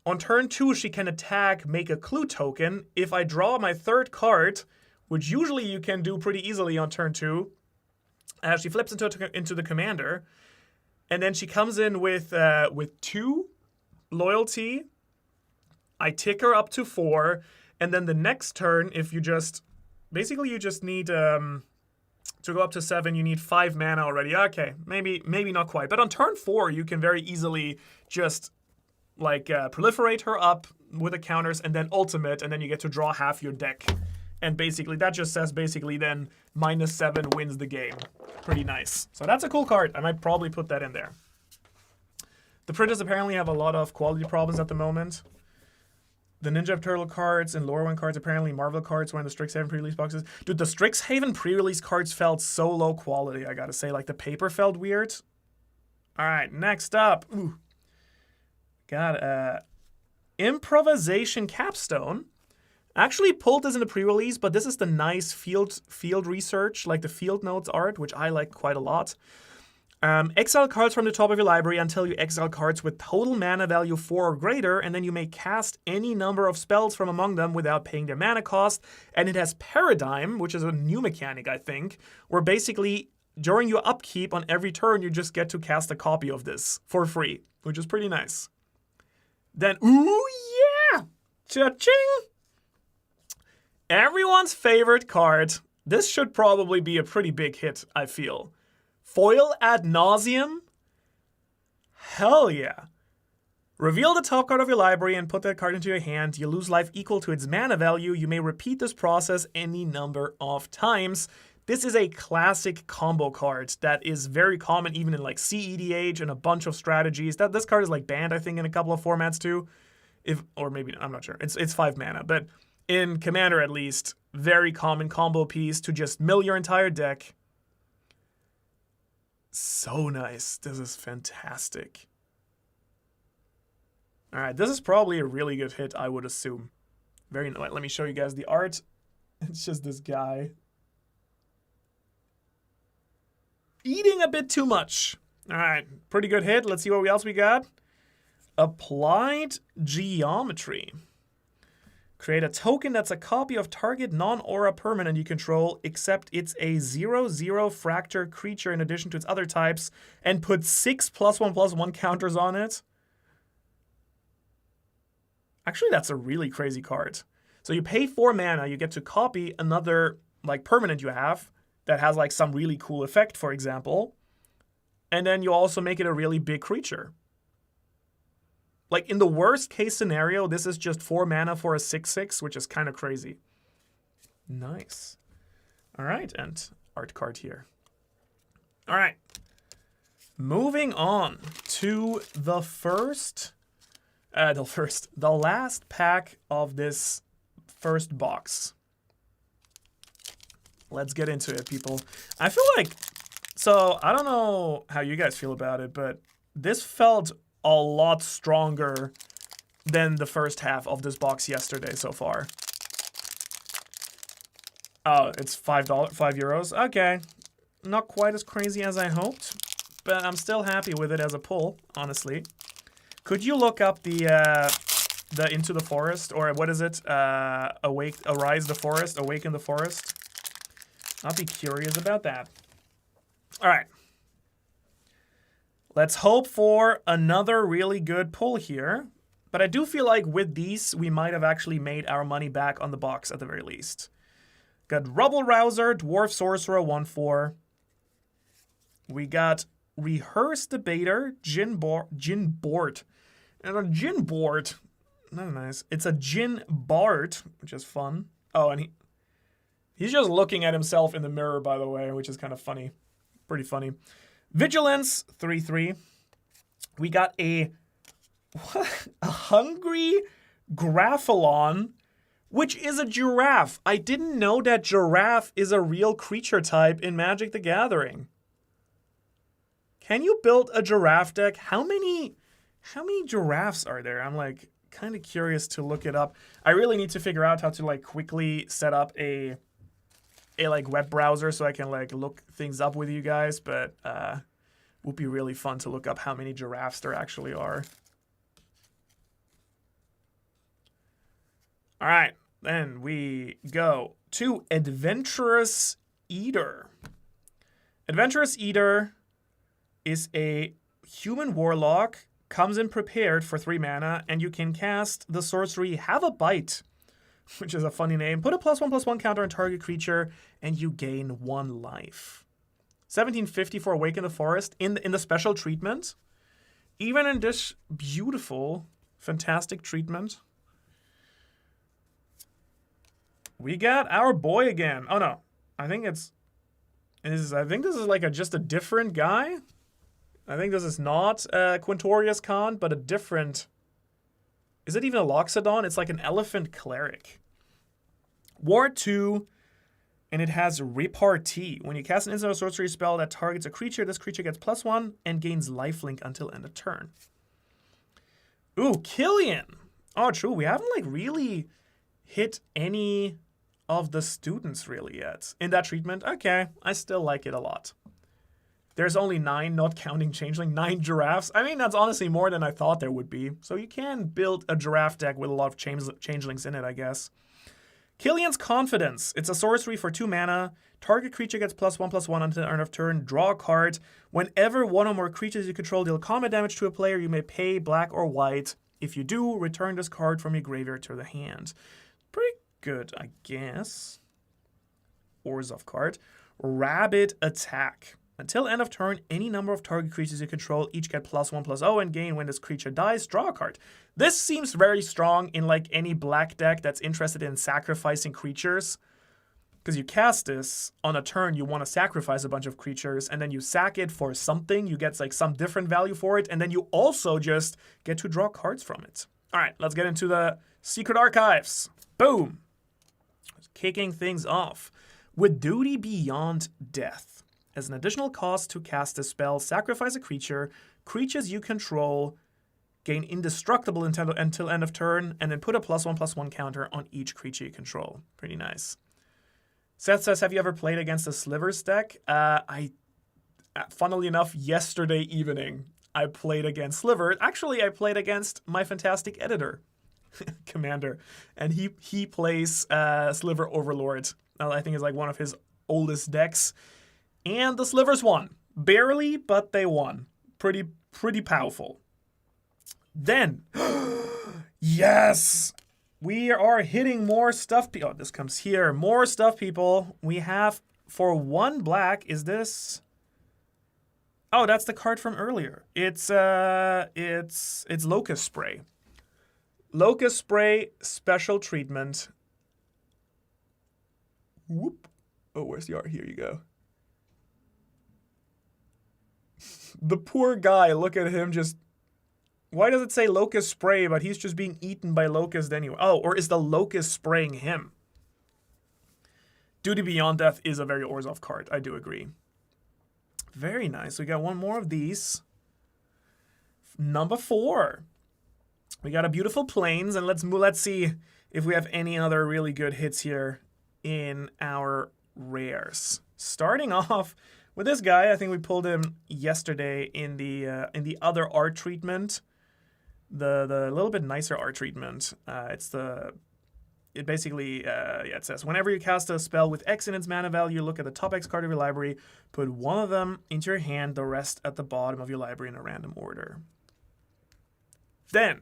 On turn 2, she can attack, make a clue token. If I draw my 3rd card, which usually you can do pretty easily on turn 2, she flips into the commander. And then she comes in with 2 loyalty. I tick her up to 4. And then the next turn, if you just... Basically, you just need... to go up to 7, you need 5 mana already. Okay, maybe not quite. But on turn 4, you can very easily just like proliferate her up with the counters and then ultimate, and then you get to draw half your deck. And basically, that just says basically then -7 wins the game. Pretty nice. So that's a cool card. I might probably put that in there. The printers apparently have a lot of quality problems at the moment. The Ninja Turtle cards and Lorwyn cards, apparently Marvel cards were in the Strixhaven pre-release boxes. Dude, the Strixhaven pre-release cards felt so low quality, I gotta say. Like, the paper felt weird. All right, next up. Ooh. Got Improvisation Capstone. Actually pulled this in the pre-release, but this is the nice field research, like the field notes art, which I like quite a lot. Exile cards from the top of your library until you exile cards with total mana value 4 or greater, and then you may cast any number of spells from among them without paying their mana cost. And it has Paradigm, which is a new mechanic, I think, where basically during your upkeep on every turn, you just get to cast a copy of this for free, which is pretty nice. Then, ooh yeah! Cha-ching! Everyone's favorite card. This should probably be a pretty big hit, I feel. Foil ad nauseum? Hell yeah. Reveal the top card of your library and put that card into your hand. You lose life equal to its mana value. You may repeat this process any number of times. This is a classic combo card that is very common even in like CEDH and a bunch of strategies. This card is like banned, I think, in a couple of formats too. Or maybe, I'm not sure. It's 5 mana, but in Commander at least, very common combo piece to just mill your entire deck. So nice. This is fantastic. All right, this is probably a really good hit, I would assume. Let me show you guys the art. It's just this guy eating a bit too much. All right, pretty good hit. Let's see what else we got. Applied Geometry. Create a token that's a copy of target non-aura permanent you control, except it's a 0/0 fracture creature in addition to its other types, and put 6 +1/+1 counters on it. Actually, that's a really crazy card. So you pay 4 mana, you get to copy another like permanent you have that has like some really cool effect, for example. And then you also make it a really big creature. Like in the worst case scenario, this is just 4 mana for a 6/6, which is kind of crazy. Nice. All right, and art card here. All right. Moving on to the last pack of this first box. Let's get into it, people. I feel like, so I don't know how you guys feel about it, but this felt a lot stronger than the first half of this box yesterday so far. Oh, it's €5. Okay. Not quite as crazy as I hoped, but I'm still happy with it as a pull, honestly. Could you look up the Into the Forest, or what is it? Arise the Forest, Awaken the Forest? I'll be curious about that. All right. Let's hope for another really good pull here. But I do feel like with these, we might have actually made our money back on the box at the very least. Got Rubble Rouser, Dwarf Sorcerer, 1/4. We got Rehearse Debater, Jin Board. And a Jin Board. Not nice. It's a Jin Bard, which is fun. Oh, and he's just looking at himself in the mirror, by the way, which is kind of funny. Pretty funny. Vigilance, 3/3. We got a Hungry Graphalon, which is a giraffe. I didn't know that giraffe is a real creature type in Magic the Gathering. Can you build a giraffe deck? How many giraffes are there? I'm like kind of curious to look it up. I really need to figure out how to like quickly set up a like web browser so I can like look things up with you guys, but would be really fun to look up how many giraffes there actually are. All right, then we go to Adventurous Eater. Adventurous Eater is a human warlock, comes in prepared for 3 mana, and you can cast the sorcery Have a Bite, which is a funny name. Put a +1/+1 counter on target creature, and you gain 1 life. 1750 for Awaken the Forest in the special treatment. Even in this beautiful, fantastic treatment, we got our boy again. Oh no, I think this is like just a different guy. I think this is not Quintorius Khan, but a different. Is it even a Loxodon? It's like an elephant cleric. Ward 2, and it has Repartee. When you cast an instant or sorcery spell that targets a creature, this creature gets +1 and gains lifelink until end of turn. Ooh, Killian. Oh, true. We haven't like really hit any of the students really yet in that treatment. Okay, I still like it a lot. There's only 9, not counting Changeling, 9 giraffes. I mean, that's honestly more than I thought there would be. So you can build a giraffe deck with a lot of changelings in it, I guess. Killian's Confidence. It's a sorcery for 2 mana. Target creature gets +1/+1 until end of turn. Draw a card. Whenever one or more creatures you control deal combat damage to a player, you may pay black or white. If you do, return this card from your graveyard to the hand. Pretty good, I guess. Orzhov card. Rabid Attack. Until end of turn, any number of target creatures you control each get +1/+0 and gain when this creature dies. Draw a card. This seems very strong in like any black deck that's interested in sacrificing creatures. Because you cast this on a turn, you want to sacrifice a bunch of creatures, and then you sack it for something. You get like some different value for it, and then you also just get to draw cards from it. All right, let's get into the Secret Archives. Boom. Kicking things off with Duty Beyond Death. As an additional cost to cast a spell, sacrifice a creature. Creatures you control gain indestructible until end of turn, and then put a +1/+1 counter on each creature you control. Pretty nice. Seth says, have you ever played against a Slivers deck? Funnily enough, yesterday evening, I played against Sliver. Actually, I played against my fantastic editor, Commander, and he plays Sliver Overlord. I think it's like one of his oldest decks. And the Slivers won. Barely, but they won. Pretty powerful. Then, yes! We are hitting more stuff. Oh, this comes here. More stuff, people. We have, for 1 black, is this... Oh, that's the card from earlier. It's Locust Spray. Locust Spray, special treatment. Whoop. Oh, where's the art? Here you go. The poor guy, look at him just... Why does it say Locust Spray, but he's just being eaten by Locust anyway? Oh, or is the Locust spraying him? Duty Beyond Death is a very Orzhov card, I do agree. Very nice. We got one more of these. Number 4. We got a beautiful Plains, and let's see if we have any other really good hits here in our rares. Starting off with this guy, I think we pulled him yesterday in the other art treatment, the little bit nicer art treatment. It basically it says, whenever you cast a spell with X in its mana value, look at the top X card of your library, put one of them into your hand, the rest at the bottom of your library in a random order. Then,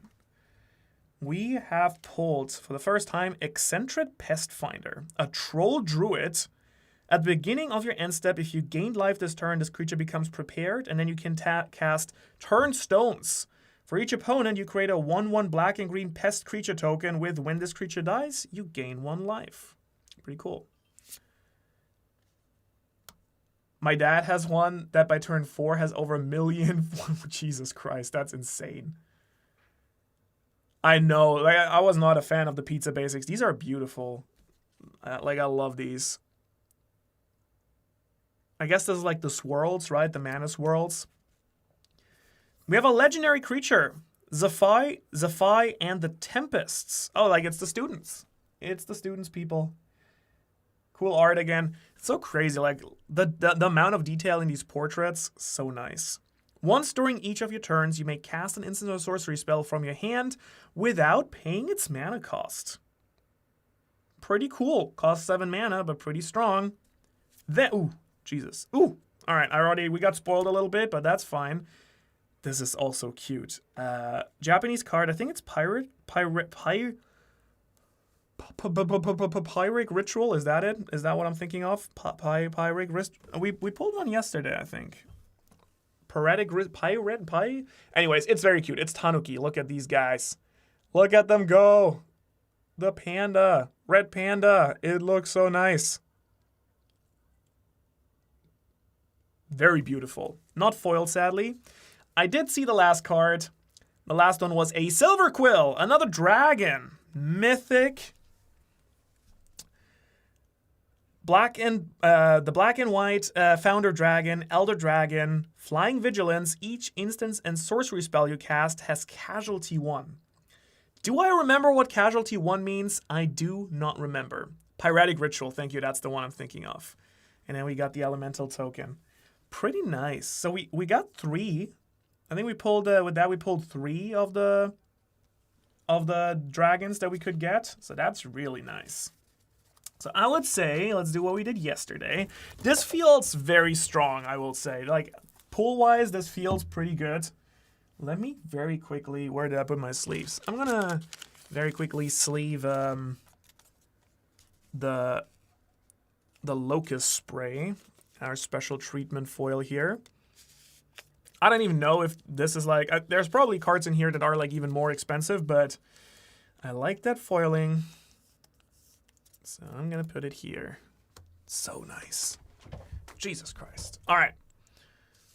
we have pulled, for the first time, Eccentric Pest Finder, a troll druid. At the beginning of your end step, if you gained life this turn, this creature becomes prepared, and then you can cast Turnstones. For each opponent, you create a 1/1 black and green pest creature token with, when this creature dies, you gain 1 life. Pretty cool. My dad has one that by turn 4 has over 1 million. Jesus Christ, that's insane. I know, like I was not a fan of the Pizza Basics. These are beautiful. I love these. I guess this is like the swirls, right? The mana swirls. We have a legendary creature, Zephi and the Tempests. Oh, like it's the students. It's the students, people. Cool art again. It's so crazy, like the amount of detail in these portraits, so nice. Once during each of your turns, you may cast an instant or sorcery spell from your hand without paying its mana cost. Pretty cool. Costs 7 mana, but pretty strong. Then, ooh, Jesus. Ooh, all right, we got spoiled a little bit, but that's fine. This is also cute. Japanese card. I think it's Pyrrhic Ritual. Is that it? Is that what I'm thinking of? Pyrrhic Ritual. We pulled one yesterday, I think. Anyways, it's very cute. It's Tanuki. Look at these guys. Look at them go. The panda. Red panda. It looks so nice. Very beautiful. Not foiled, sadly. I did see the last card. The last one was a Silver Quill, another dragon. Mythic. The black and white Founder Dragon, Elder Dragon, Flying Vigilance. Each instance and sorcery spell you cast has Casualty 1. Do I remember what Casualty 1 means? I do not remember. Pyrrhic Ritual, thank you, that's the one I'm thinking of. And then we got the Elemental token. Pretty nice. So we got 3. I think we pulled with that we pulled 3 of the dragons that we could get. So that's really nice. So I would say let's do what we did yesterday. This feels very strong, I will say. Like pull wise, this feels pretty good. Let me very quickly, where did I put my sleeves? I'm gonna very quickly sleeve the Locust Spray, our special treatment foil here. I don't even know if this is like, there's probably cards in here that are like even more expensive, but I like that foiling. So I'm going to put it here. So nice. Jesus Christ. All right.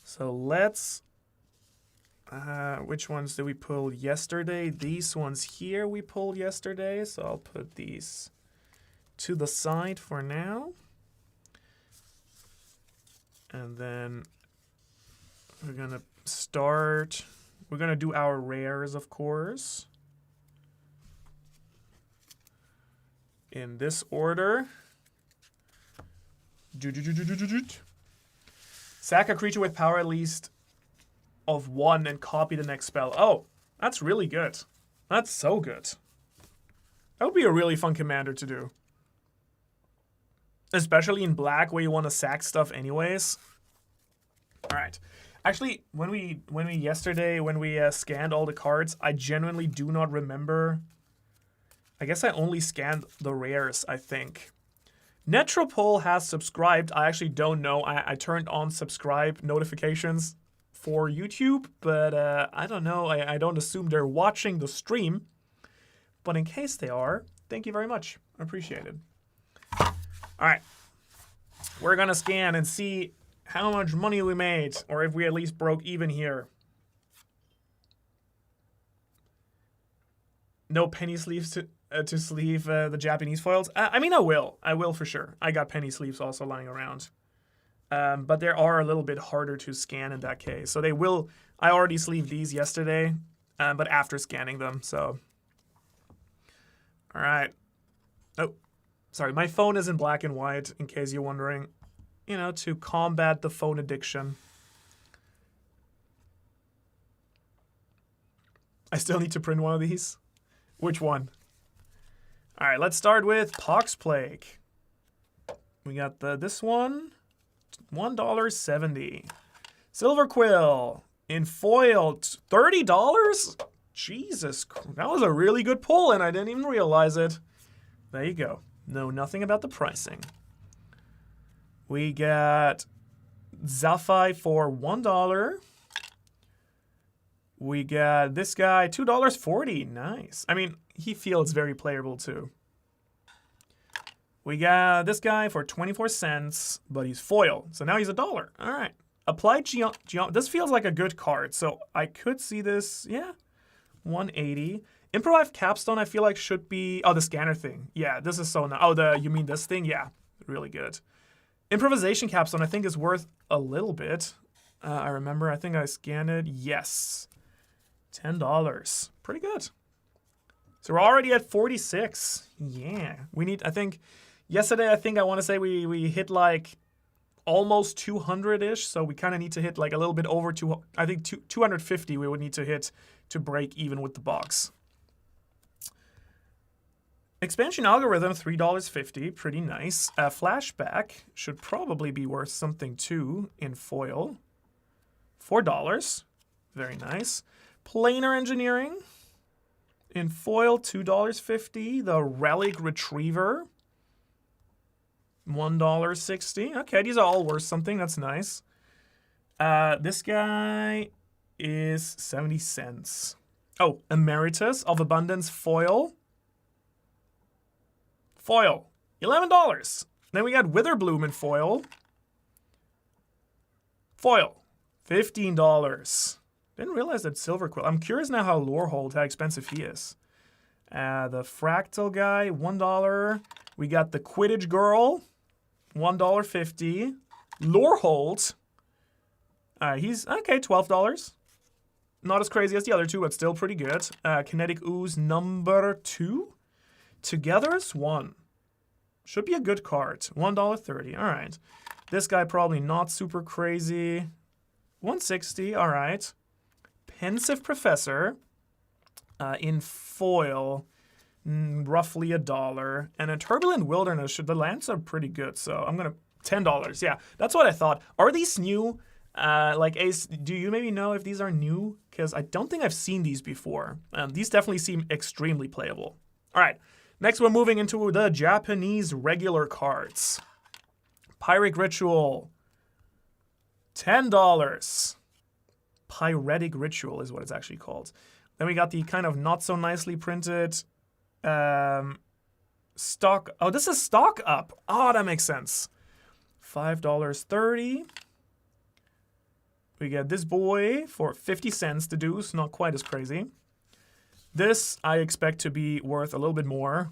So let's, which ones did we pull yesterday? These ones here we pulled yesterday. So I'll put these to the side for now. And then we're going to start, we're going to do our rares, of course. In this order. Sack a creature with power at least of 1 and copy the next spell. Oh, that's really good. That's so good. That would be a really fun commander to do. Especially in black where you want to sack stuff anyways. All right. Actually, when we yesterday, when we scanned all the cards, I genuinely do not remember I guess I only scanned the rares, I think. Netropole has subscribed. I actually don't know. I turned on subscribe notifications for YouTube, but I don't know. I don't assume they're watching the stream. But in case they are, thank you very much. I appreciate it. All right. We're going to scan and see how much money we made, or if we at least broke even here. No penny sleeves to sleeve the Japanese foils. I mean, I will. I will for sure. I got penny sleeves also lying around. But they are a little bit harder to scan in that case. So they will... I already sleeved these yesterday, but after scanning them, so... All right. Oh, sorry. My phone is in black and white, in case you're wondering. You know, to combat the phone addiction. I still need to print one of these. Which one? All right, let's start with Pox Plague. We got this one, $1.70. Silver Quill in foil, $30? Jesus, that was a really good pull, and I didn't even realize it. There you go. Know nothing about the pricing. We got Zafai for $1. We got this guy, $2.40. Nice. I mean, he feels very playable too. We got this guy for 24 cents, but he's foil. So now he's $1. All right. Applied this feels like a good card. So I could see this, yeah, 180. Improvised Capstone, I feel like should be, oh, the scanner thing. Yeah, this is so nice. Oh, you mean this thing? Yeah, really good. Improvisation Capstone, I think, is worth a little bit. I remember, I think I scanned it. Yes. $10. Pretty good. So we're already at 46. Yeah. We need, I think, yesterday, I want to say we hit like almost 200-ish. So we kind of need to hit like a little bit over 250 we would need to hit to break even with the box. Expansion Algorithm, $3.50. Pretty nice. Flashback should probably be worth something too in foil. $4. Very nice. Planar Engineering in foil, $2.50. The Relic Retriever, $1.60. Okay, these are all worth something. That's nice. This guy is 70 cents. Oh, Emeritus of Abundance foil. Foil, $11. Then we got Witherbloom in foil. Foil, $15. Didn't realize that Silver Quill. I'm curious now how Lorehold, how expensive he is. The Fractal guy, $1. We got the Quidditch Girl, $1.50. Lorehold, he's, okay, $12. Not as crazy as the other two, but still pretty good. Kinetic Ooze number 2. Togethers 1. Should be a good card. $1.30. All right. This guy probably not super crazy. $1.60. All right. Pensive Professor in foil, roughly $1. And a Turbulent Wilderness. The lands are pretty good, so I'm going to... $10. Yeah, that's what I thought. Are these new? Like, Ace, do you maybe know if these are new? Because I don't think I've seen these before. These definitely seem extremely playable. All right. Next, we're moving into the Japanese regular cards. Pyrrhic Ritual, $10. Pyretic Ritual is what it's actually called. Then we got the kind of not so nicely printed stock. Oh, this is stock up. Oh, that makes sense. $5.30. We get this boy for 50 cents to Deuce. Not quite as crazy. This I expect to be worth a little bit more.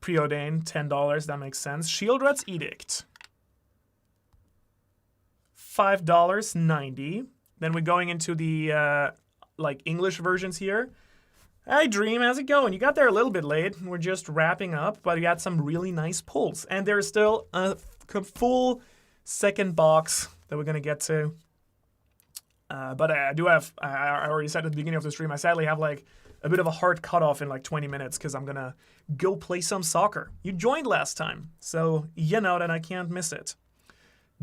Preordain, $10. That makes sense. Shieldred's Edict, $5.90. Then we're going into the like English versions here. Hi Dream, how's it going? You got there a little bit late. We're just wrapping up, but we got some really nice pulls. And there's still a full second box that we're gonna get to. But I do have, I already said at the beginning of the stream, I sadly have like a bit of a hard cutoff in like 20 minutes because I'm going to go play some soccer. You joined last time, so you know that I can't miss it.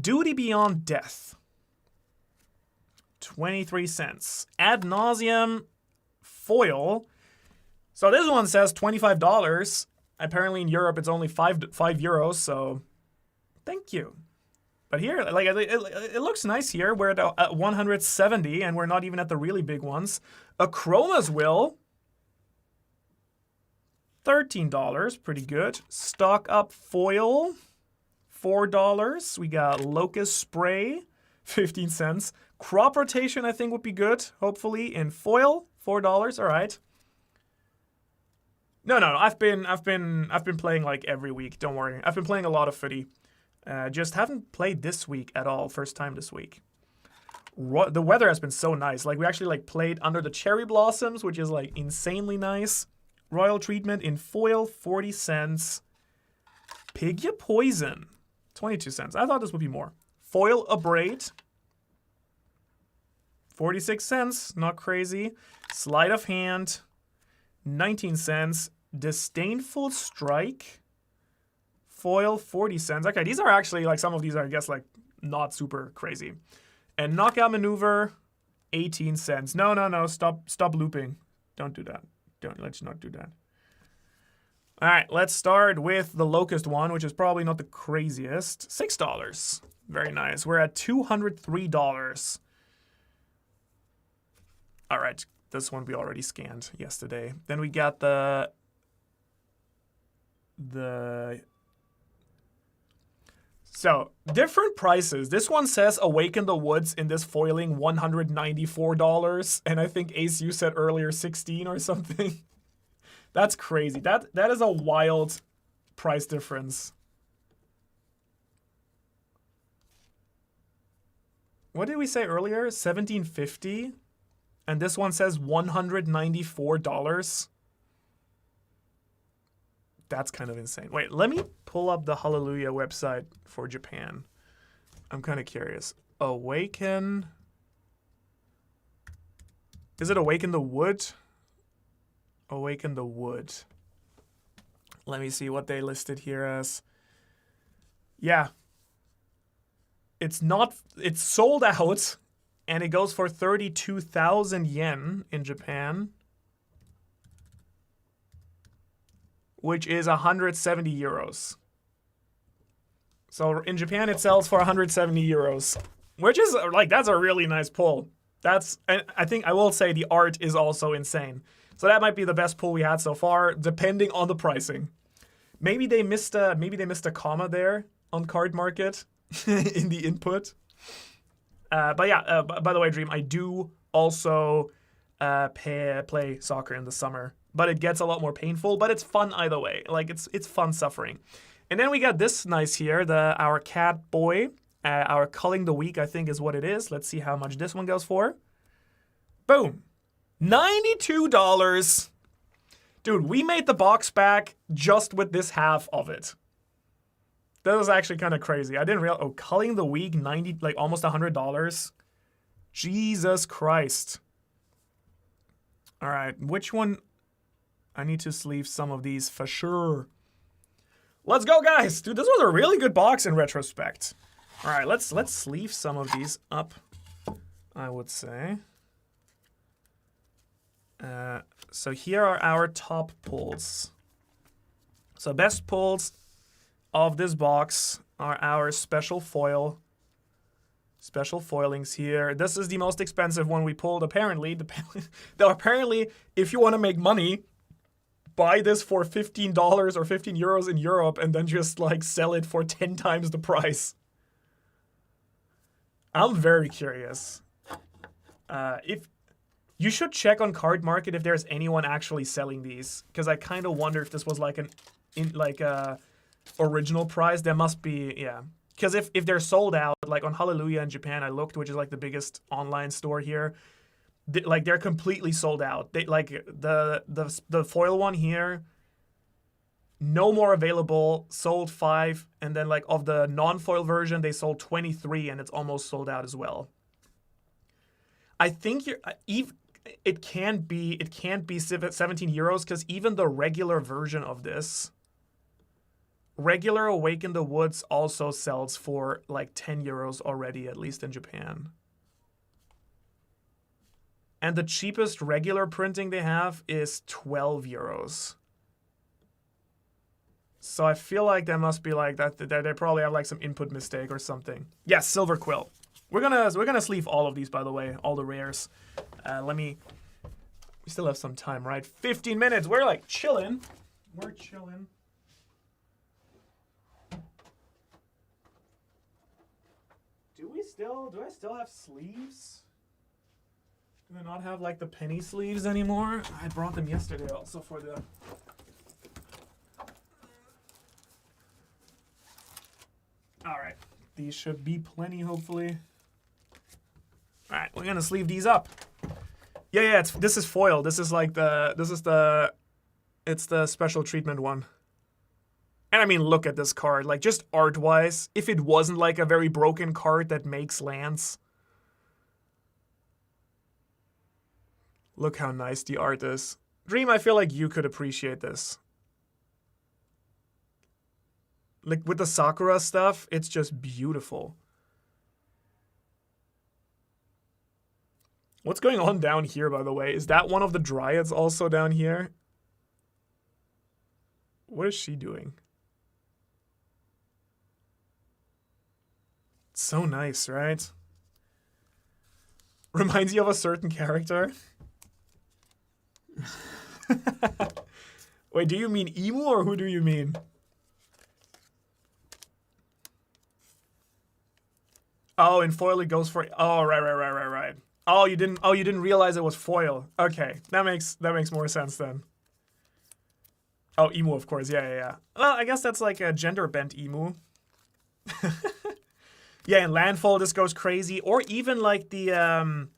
Duty Beyond Death, 23 cents. Ad Nauseam foil. So this one says $25. Apparently in Europe it's only 5 euros, so thank you. But here, like it looks nice here. We're at 170, and we're not even at the really big ones. A Chroma's Will, $13, pretty good. Stock Up Foil, $4. We got Locust Spray, 15 cents. Crop Rotation, I think, would be good, hopefully, in foil, $4. All right. No, I've been playing like every week. Don't worry. I've been playing a lot of footy. Just haven't played this week at all. First time this week. The weather has been so nice. Like we actually like played under the cherry blossoms, which is like insanely nice. Royal Treatment in foil, 40 cents. Pigya Poison, 22 cents. I thought this would be more. Foil Abrade, 46 cents. Not crazy. Sleight of Hand, 19 cents. Disdainful Strike, foil, 40 cents. Okay, these are actually, like, some of these are, I guess, like, not super crazy. And Knockout Maneuver, 18 cents. No, stop looping. Don't do that. Let's not do that. All right, let's start with the Locust one, which is probably not the craziest. $6. Very nice. We're at $203. All right, this one we already scanned yesterday. Then we got the so different prices. This one says Awaken the Woods in this foiling $194, and I think Ace, you said earlier 16 or something. That's crazy. That is a wild price difference. What did we say earlier? $17.50, and this one says $194. That's kind of insane. Wait, let me pull up the Hallelujah website for Japan. I'm kind of curious. Awaken. Is it Awaken the Wood? Awaken the Wood. Let me see what they listed here as. Yeah. It's sold out, and it goes for 32,000 yen in Japan, which is 170 euros. So in Japan, it sells for 170 euros, which is like, that's a really nice pull. And I think I will say the art is also insane. So that might be the best pull we had so far, depending on the pricing. Maybe they missed a comma there on Card Market in the input. But yeah, by the way, Dream, I do also play soccer in the summer. But it gets a lot more painful, but it's fun either way. Like, it's fun suffering. And then we got this nice here, our cat boy. Our Culling the Week, I think, is what it is. Let's see how much this one goes for. Boom. $92. Dude, we made the box back just with this half of it. That was actually kind of crazy. I didn't realize. Oh, Culling the Week, almost $100. Jesus Christ. All right, which one? I need to sleeve some of these for sure. Let's go, guys. Dude, this was a really good box in retrospect. All right, let's sleeve some of these up, I would say. So here are our top pulls. So best pulls of this box are our special foilings here. This is the most expensive one we pulled, apparently. Apparently, if you want to make money, buy this for $15 or 15 euros in Europe and then just like sell it for 10 times the price. I'm very curious. If you should check on Card Market if there's anyone actually selling these, because I kind of wonder if this was like original price. There must be, yeah. Because if they're sold out, like on Hallelujah in Japan, I looked, which is like the biggest online store here. They're completely sold out. They like the foil one here. No more available. Sold 5, and then like of the non-foil version, they sold 23, and it's almost sold out as well. I think it can't be 17 euros because even the regular version of this, regular Awaken the Woods, also sells for like 10 euros already, at least in Japan. And the cheapest regular printing they have is 12 euros. So I feel like that must be like that. They probably have like some input mistake or something. Yes, Silver Quill. We're gonna sleeve all of these, by the way, all the rares. We still have some time, right? 15 minutes. We're like chilling. We're chilling. Do I still have sleeves? Do I not have like the penny sleeves anymore? I brought them yesterday also for the... Alright, these should be plenty, hopefully. Alright, we're gonna sleeve these up. Yeah, this is foil. This is like it's the special treatment one. And I mean, look at this card, like just art-wise, if it wasn't like a very broken card that makes lands. Look how nice the art is. Dream, I feel like you could appreciate this. Like with the Sakura stuff, it's just beautiful. What's going on down here, by the way? Is that one of the Dryads also down here? What is she doing? So nice, right? Reminds you of a certain character. Wait, do you mean Emu or who do you mean? Oh, in foil it goes for... Oh, right. Oh, you didn't realize it was foil. Okay, that makes more sense then. Oh, Emu, of course. Yeah. Well, I guess that's like a gender bent Emu. Yeah, in Landfall this goes crazy, or even like the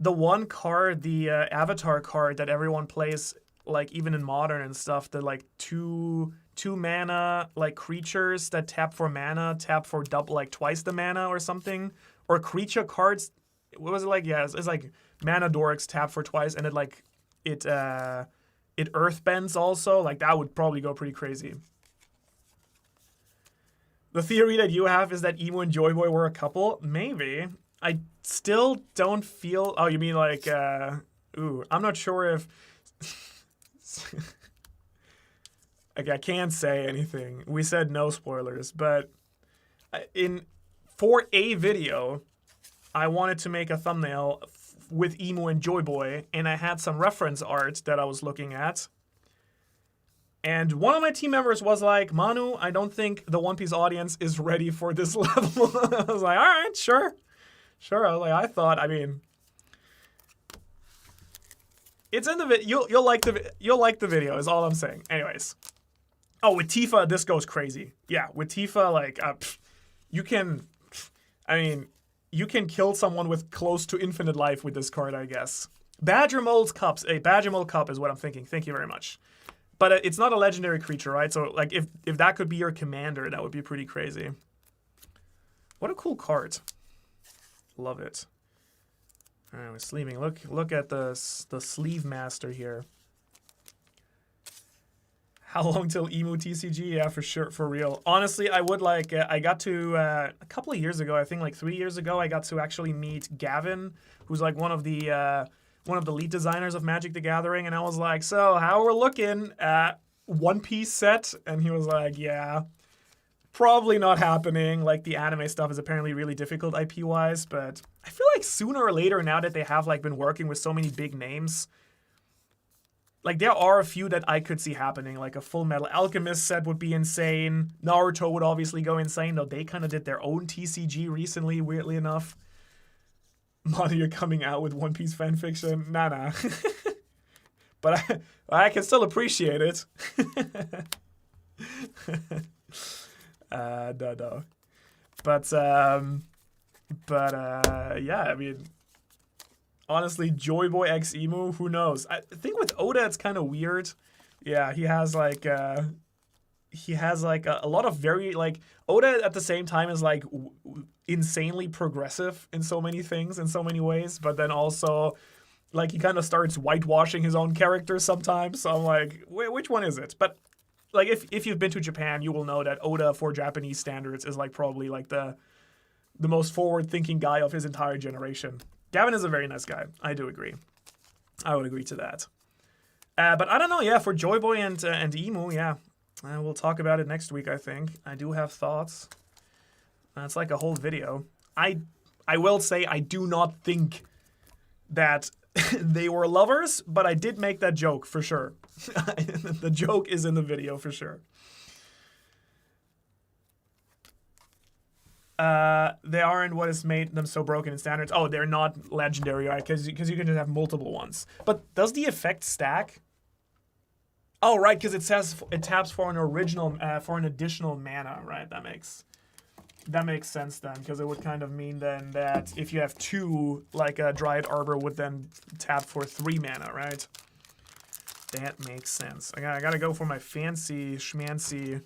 one card, the Avatar card that everyone plays, like even in Modern and stuff, the like two mana like creatures that tap for mana, tap for double like twice the mana or something, or creature cards. What was it like? Yeah, it's like mana dorks tap for twice, and it earth bends also. Like that would probably go pretty crazy. The theory that you have is that Emo and Joy Boy were a couple. Maybe. I still don't feel... Oh, you mean like... ooh, I'm not sure if... Okay, I can't say anything. We said no spoilers, but for a video, I wanted to make a thumbnail with Emo and Joy Boy, and I had some reference art that I was looking at. And one of my team members was like, Manu, I don't think the One Piece audience is ready for this level. I was like, all right, sure. I was like, I mean, it's in the video. You'll like the video is all I'm saying. Anyways. Oh, with Tifa, this goes crazy. Yeah, with Tifa, like, you can kill someone with close to infinite life with this card, I guess. Badger Mold's Cups. A Badger Mold Cup is what I'm thinking. Thank you very much. But it's not a legendary creature, right? So, like, if that could be your commander, that would be pretty crazy. What a cool card. Love it. All right, we're sleeving. Look at the sleeve master here. How long till Emu TCG? Yeah, for sure, for real. Honestly, I would like... I got to... a couple of years ago, I think like 3 years ago, I got to actually meet Gavin, who's like one of the lead designers of Magic the Gathering, and I was like, so how we're looking at One Piece set? And he was like, yeah, probably not happening. Like the anime stuff is apparently really difficult IP-wise, but I feel like sooner or later, now that they have like been working with so many big names, like there are a few that I could see happening. Like a Full Metal Alchemist set would be insane. Naruto would obviously go insane, though they kind of did their own TCG recently, weirdly enough. Money, you're coming out with One Piece fanfiction? Nah. But I can still appreciate it. No. But yeah, I mean, honestly, Joy Boy X Emu, who knows? I think with Oda, it's kind of weird. Yeah, he has like a lot of very, like, Oda at the same time is like insanely progressive in so many things, in so many ways, but then also like he kind of starts whitewashing his own characters sometimes. So I'm like, which one is it? But like if you've been to Japan, you will know that Oda for Japanese standards is like probably like the most forward-thinking guy of his entire generation. Gavin is a very nice guy. I do agree. I would agree to that. But I don't know. Yeah, for Joy Boy and Emu, yeah, we'll talk about it next week. I think I do have thoughts. It's like a whole video. I will say I do not think that they were lovers, but I did make that joke for sure. The joke is in the video for sure. They aren't what has made them so broken in standards. Oh, they're not legendary, right? Because you can just have multiple ones. But does the effect stack? Oh, right, because it says it taps for an original, for an additional mana, right? That makes sense then, because it would kind of mean then that if you have 2, like a Dryad Arbor would then tap for 3 mana, right? That makes sense. I gotta go for my fancy schmancy.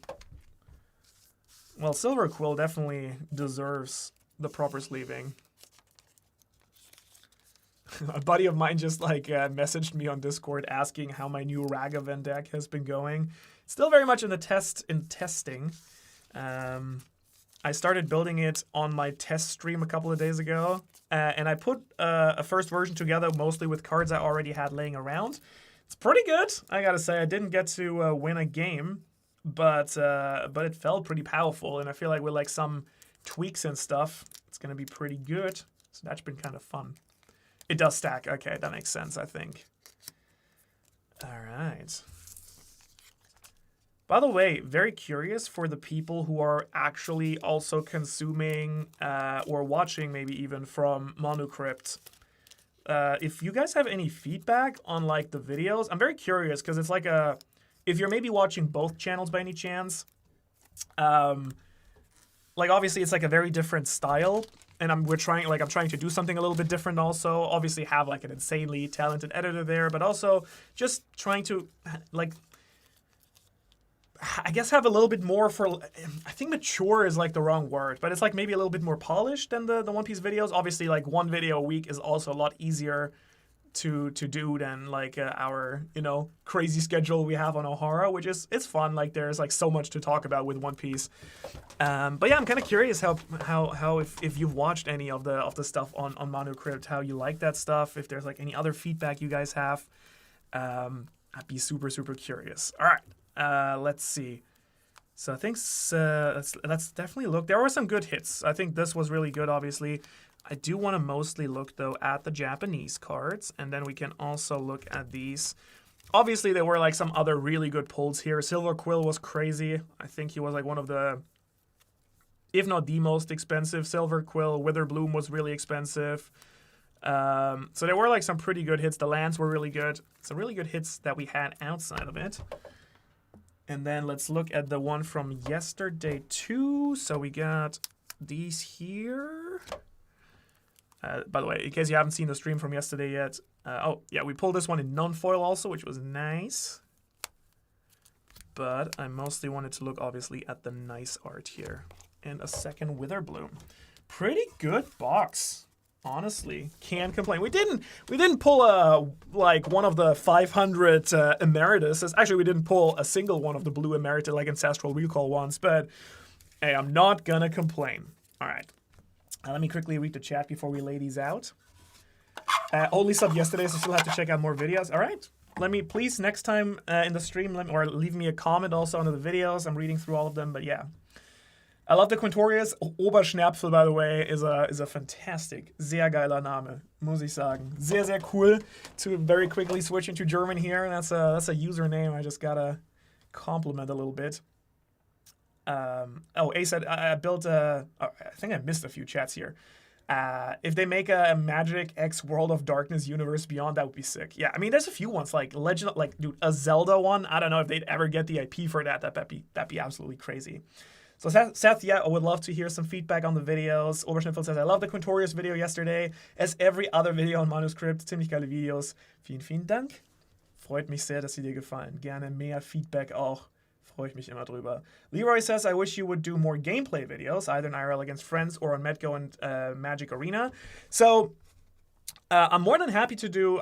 Well, Silver Quill definitely deserves the proper sleeving. A buddy of mine just messaged me on Discord asking how my new Ragavan deck has been going. Still very much in the testing. I started building it on my test stream a couple of days ago, and I put a first version together mostly with cards I already had laying around. It's pretty good, I gotta say. I didn't get to win a game, but it felt pretty powerful, and I feel like with some tweaks and stuff, it's gonna be pretty good. So that's been kind of fun. It does stack. Okay, that makes sense, I think. All right. By the way, very curious for the people who are actually also consuming or watching maybe even from Monocrypt. If you guys have any feedback on the videos, I'm very curious because it's if you're maybe watching both channels by any chance, obviously it's a very different style, and I'm trying to do something a little bit different also. Obviously have an insanely talented editor there, but also just trying to I guess have a little bit more I think mature is the wrong word, but it's maybe a little bit more polished than the One Piece videos. Obviously one video a week is also a lot easier to do than our crazy schedule we have on Ohara, which is it's fun. There's so much to talk about with One Piece. But yeah, I'm kind of curious how if you've watched any of the stuff on Monocrypt, how you like that stuff, if there's any other feedback you guys have. I'd be super curious. All right, let's see. So I think let's definitely look. There were some good hits. I think this was really good, obviously. I do want to mostly look, though, at the Japanese cards, and then we can also look at these. Obviously, there were some other really good pulls here. Silver Quill was crazy. I think he was one of the, if not the most expensive. Silver Quill, Witherbloom was really expensive. So there were some pretty good hits. The lands were really good. Some really good hits that we had outside of it. And then let's look at the one from yesterday, too. So we got these here. By the way, in case you haven't seen the stream from yesterday yet, oh, yeah, we pulled this one in non-foil also, which was nice. But I mostly wanted to look, obviously, at the nice art here. And a second Witherbloom. Pretty good box, honestly. Can't complain. We didn't pull one of the 500 Emeritus. Actually, we didn't pull a single one of the blue Emeritus, Ancestral Recall ones. But, hey, I'm not gonna complain. All right. Let me quickly read the chat before we lay these out. Only subbed yesterday, so still have to check out more videos. All right. Let me, please, next time in the stream, or leave me a comment also under the videos. I'm reading through all of them, but yeah. I love the Quintorius. Oberschnäpfel, by the way, is a fantastic, sehr geiler Name, muss ich sagen. Sehr, sehr cool. To very quickly switch into German here. That's a username I just gotta compliment a little bit. Oh, A said, I built I think I missed a few chats here. If they make a Magic X World of Darkness Universe Beyond, that would be sick. Yeah, I mean, there's a few ones, Legend, dude, a Zelda one. I don't know if they'd ever get the IP for that. That'd be absolutely crazy. So Seth, yeah, I would love to hear some feedback on the videos. Oberschnipfel says, I love the Quintorius video yesterday, as every other video on Manuscript. Ziemlich geile Videos. Vielen Dank. Freut mich sehr, dass sie dir gefallen. Gerne mehr Feedback auch. Freue ich mich immer drüber. Leroy says, I wish you would do more gameplay videos, either in IRL against friends or on Medgo and Magic Arena. So, I'm more than happy to do,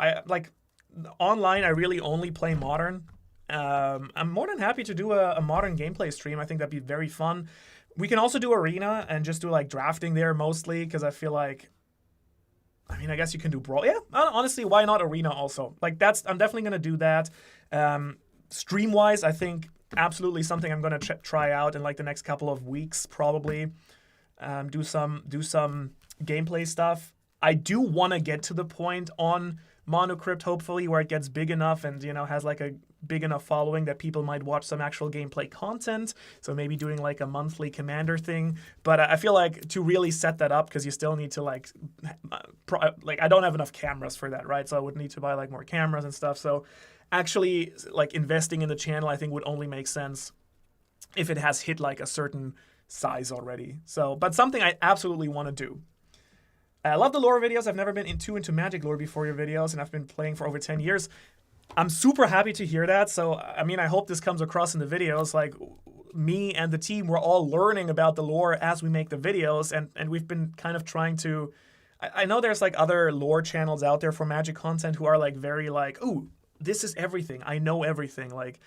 online, I really only play Modern. I'm more than happy to do a Modern gameplay stream. I think that'd be very fun. We can also do Arena and just do, drafting there mostly, because I feel like I mean, I guess you can do Brawl. Yeah, honestly, why not Arena also? Like, I'm definitely going to do that. Stream-wise, I think absolutely something I'm going to try out in, like, the next couple of weeks, probably. Do some gameplay stuff. I do want to get to the point on Monocrypt, hopefully, where it gets big enough and, you know, has, like, a big enough following that people might watch some actual gameplay content. So maybe doing like a monthly commander thing. But I feel like to really set that up, because you still need to like I don't have enough cameras for that, right? So I would need to buy like more cameras and stuff. So actually like investing in the channel, I think would only make sense if it has hit like a certain size already. So, but something I absolutely want to do. I love the lore videos. I've never been into Magic lore before your videos, and I've been playing for over 10 years. I'm super happy to hear that. So, I mean, I hope this comes across in the videos. Like, me and the team, we're all learning about the lore as we make the videos, and we've been kind of trying to... I know there's, like, other lore channels out there for Magic content who are, like, very, like, ooh, this is everything. I know everything. Like,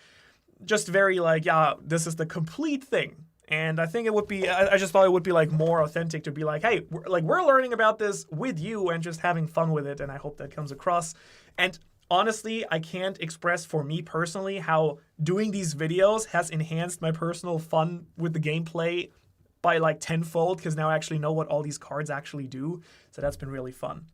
just very, like, yeah, this is the complete thing. And I think it would be... I just thought it would be, like, more authentic to be like, hey, we're learning about this with you and just having fun with it, and I hope that comes across. And... honestly, I can't express for me personally how doing these videos has enhanced my personal fun with the gameplay by like tenfold, because now I actually know what all these cards actually do. So that's been really fun.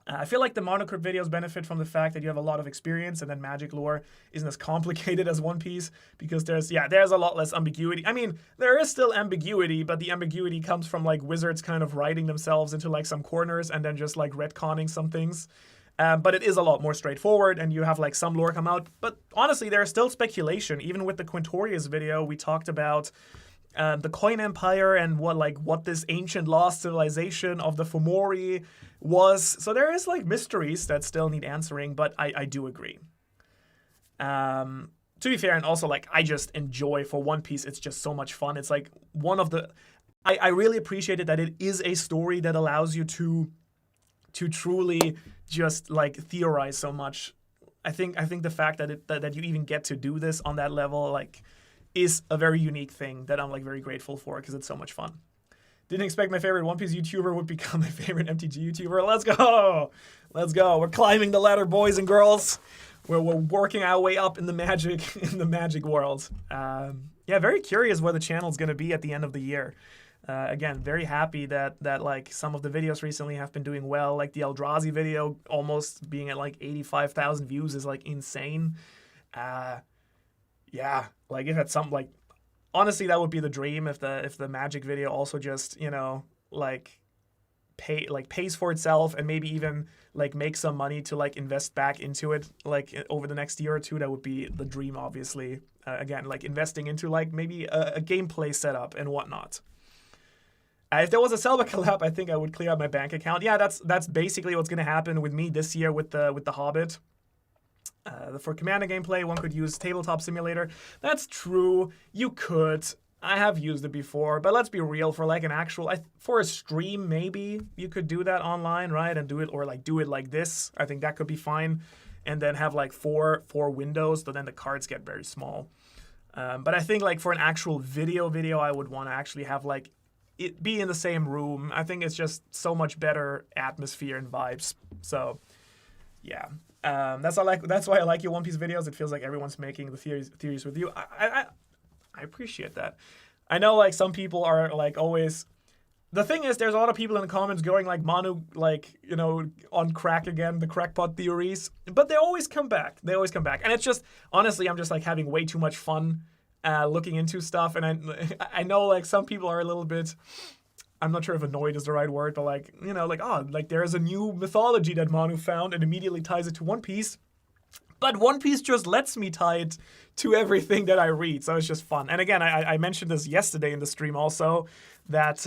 I feel like the Monocrypt videos benefit from the fact that you have a lot of experience, and then Magic lore isn't as complicated as One Piece, because there's a lot less ambiguity. I mean, there is still ambiguity, but the ambiguity comes from like wizards kind of writing themselves into like some corners and then just like retconning some things. But it is a lot more straightforward, and you have like some lore come out. But honestly, there's still speculation. Even with the Quintorius video, we talked about the Coin Empire and what this ancient lost civilization of the Fomori was. So there is like mysteries that still need answering, but I do agree. To be fair, and also like I just enjoy for One Piece, it's just so much fun. It's like one of the... I really appreciate it that it is a story that allows you to truly just like theorize so much. I think the fact that you even get to do this on that level like is a very unique thing that I'm like very grateful for, because it's so much fun. Didn't expect my favorite One Piece YouTuber would become my favorite MTG YouTuber. Let's go. We're climbing the ladder, boys and girls. We're working our way up in the magic world. Yeah, very curious where the channel's gonna be at the end of the year. Again, very happy that like some of the videos recently have been doing well. Like the Eldrazi video almost being at like 85,000 views is like insane. Yeah, like if it's something like, honestly, that would be the dream if the Magic video also just, you know, like pays for itself, and maybe even like make some money to like invest back into it like over the next year or two. That would be the dream, obviously. Again, like investing into like maybe a gameplay setup and whatnot. If there was a Selva collab, I think I would clear out my bank account. Yeah, that's basically what's going to happen with me this year with the Hobbit. For Commander gameplay, one could use Tabletop Simulator. That's true. You could. I have used it before, but let's be real. For like an actual, for a stream, maybe you could do that online, right? And do it, or like do it like this. I think that could be fine. And then have like four windows, but then the cards get very small. But I think like for an actual video, I would want to actually have like it be in the same room. I think it's just so much better atmosphere and vibes. So, yeah, that's why I like your One Piece videos. It feels like everyone's making the theories with you. I appreciate that. I know like some people are like always. The thing is, there's a lot of people in the comments going like Manu, like, you know, on crack again, the crackpot theories. But they always come back. And it's just, honestly, I'm just like having way too much fun looking into stuff. And I know like some people are a little bit, I'm not sure if annoyed is the right word, but like, you know, like, oh, like there's a new mythology that Manu found and immediately ties it to One Piece. But One Piece just lets me tie it to everything that I read, so it's just fun. And again, I mentioned this yesterday in the stream also, that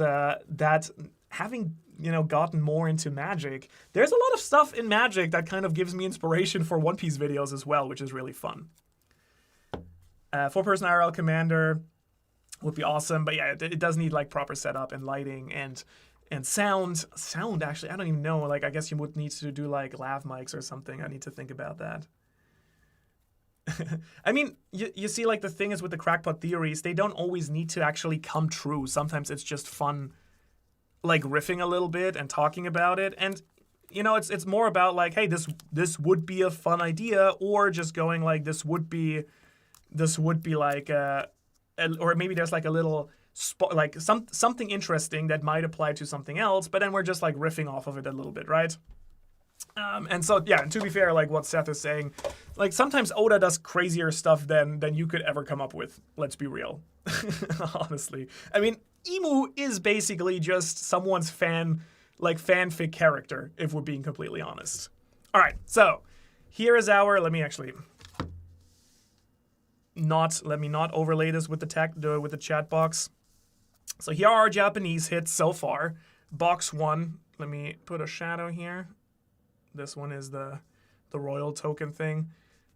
having, you know, gotten more into Magic, there's a lot of stuff in Magic that kind of gives me inspiration for One Piece videos as well, which is really fun. 4-person IRL Commander would be awesome, but yeah, it does need like proper setup and lighting and sound. Sound, actually, I don't even know. Like, I guess you would need to do like lav mics or something. I need to think about that. I mean, you see, like, the thing is with the crackpot theories, they don't always need to actually come true. Sometimes it's just fun, like, riffing a little bit and talking about it. And you know, it's more about like, hey, this would be a fun idea, or just going like this would be like or maybe there's like a little like something interesting that might apply to something else, but then we're just like riffing off of it a little bit, right? And so, yeah, and to be fair, like what Seth is saying, like sometimes Oda does crazier stuff than you could ever come up with. Let's be real. Honestly. I mean, Emu is basically just someone's fanfic character, if we're being completely honest. All right, so here is our, let me not overlay this with the chat box. So here are our Japanese hits so far. Box 1, let me put a shadow here. This one is the royal token thing.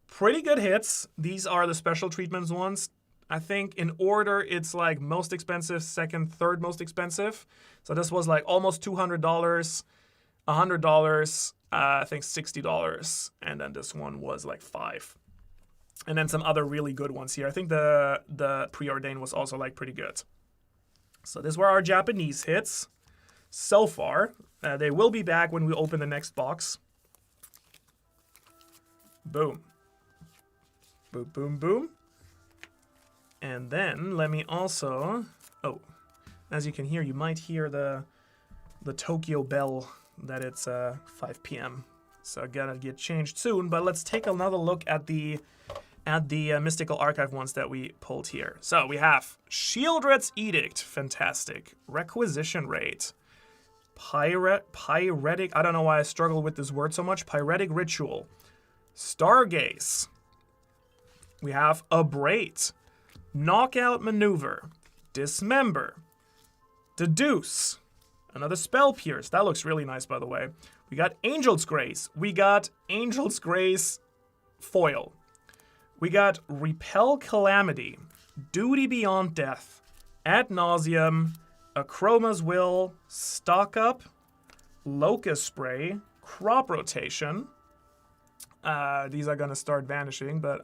Pretty good hits. These are the special treatments ones. I think in order, it's like most expensive, second, third most expensive. So this was like almost $200, $100, I think $60. And then this one was like $5. And then some other really good ones here. I think the preordained was also like pretty good. So these were our Japanese hits so far. They will be back when we open the next box. Boom. Boom, boom, boom. And then let me also, oh, as you can hear, you might hear the Tokyo bell that it's 5 p.m. So I gotta get changed soon, but let's take another look at the Mystical Archive ones that we pulled here. So we have Shieldred's Edict, fantastic. Requisition Rate. Pyretic, I don't know why I struggle with this word so much. Pyretic Ritual. Stargaze. We have Abrate. Knockout Maneuver. Dismember. Deduce. Another Spell Pierce. That looks really nice, by the way. We got Angel's Grace. We got Angel's Grace Foil. We got Repel Calamity. Duty Beyond Death. Ad Nauseum. Achroma's Will. Stock Up. Locust Spray. Crop Rotation. These are gonna start vanishing, but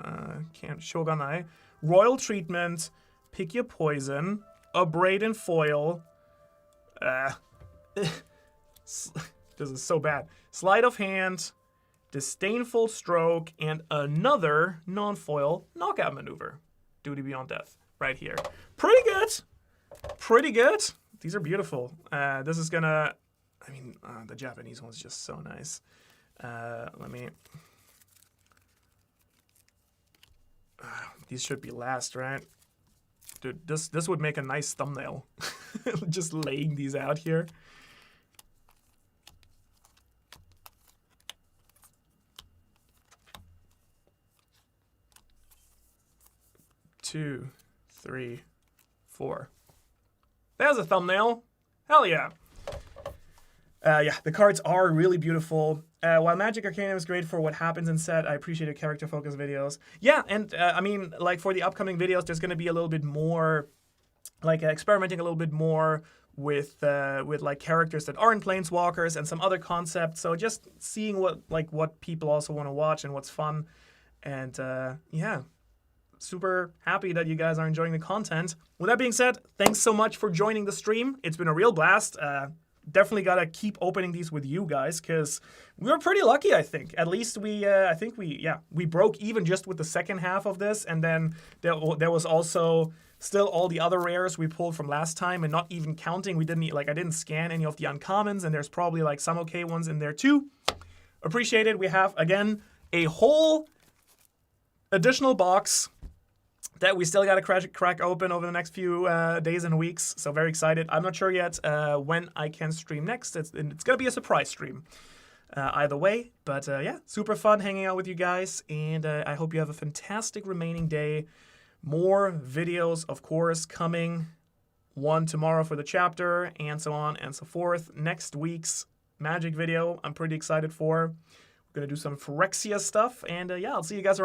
can't. Shogunai. Royal Treatment. Pick Your Poison. Abrade and Foil. This is so bad. Sleight of Hand. Disdainful Stroke, and another non-foil Knockout Maneuver. Duty Beyond Death, right here. Pretty good. Pretty good. These are beautiful. This is gonna, I mean, the Japanese one's just so nice. Let me, these should be last, right? Dude, this would make a nice thumbnail. Just laying these out here. Two, 3, 4. There's a thumbnail. Hell yeah. Yeah, the cards are really beautiful. While Magic Arcanum is great for what happens in set, I appreciate your character focus videos. Yeah, and I mean, like for the upcoming videos, there's going to be a little bit more, like experimenting a little bit more with like characters that aren't planeswalkers and some other concepts. So just seeing what people also want to watch and what's fun, and yeah. Super happy that you guys are enjoying the content. With that being said, thanks so much for joining the stream. It's been a real blast. Definitely gotta keep opening these with you guys because we were pretty lucky, I think. At least we broke even just with the second half of this, and then there was also still all the other rares we pulled from last time, and not even counting. I didn't scan any of the uncommons, and there's probably like some okay ones in there too. Appreciate it. We have again a whole additional box that we still got to crack open over the next few days and weeks. So very excited. I'm not sure yet when I can stream next. It's going to be a surprise stream either way. But yeah, super fun hanging out with you guys. And I hope you have a fantastic remaining day. More videos, of course, coming. One tomorrow for the chapter and so on and so forth. Next week's Magic video I'm pretty excited for. We're going to do some Phyrexia stuff. And yeah, I'll see you guys around.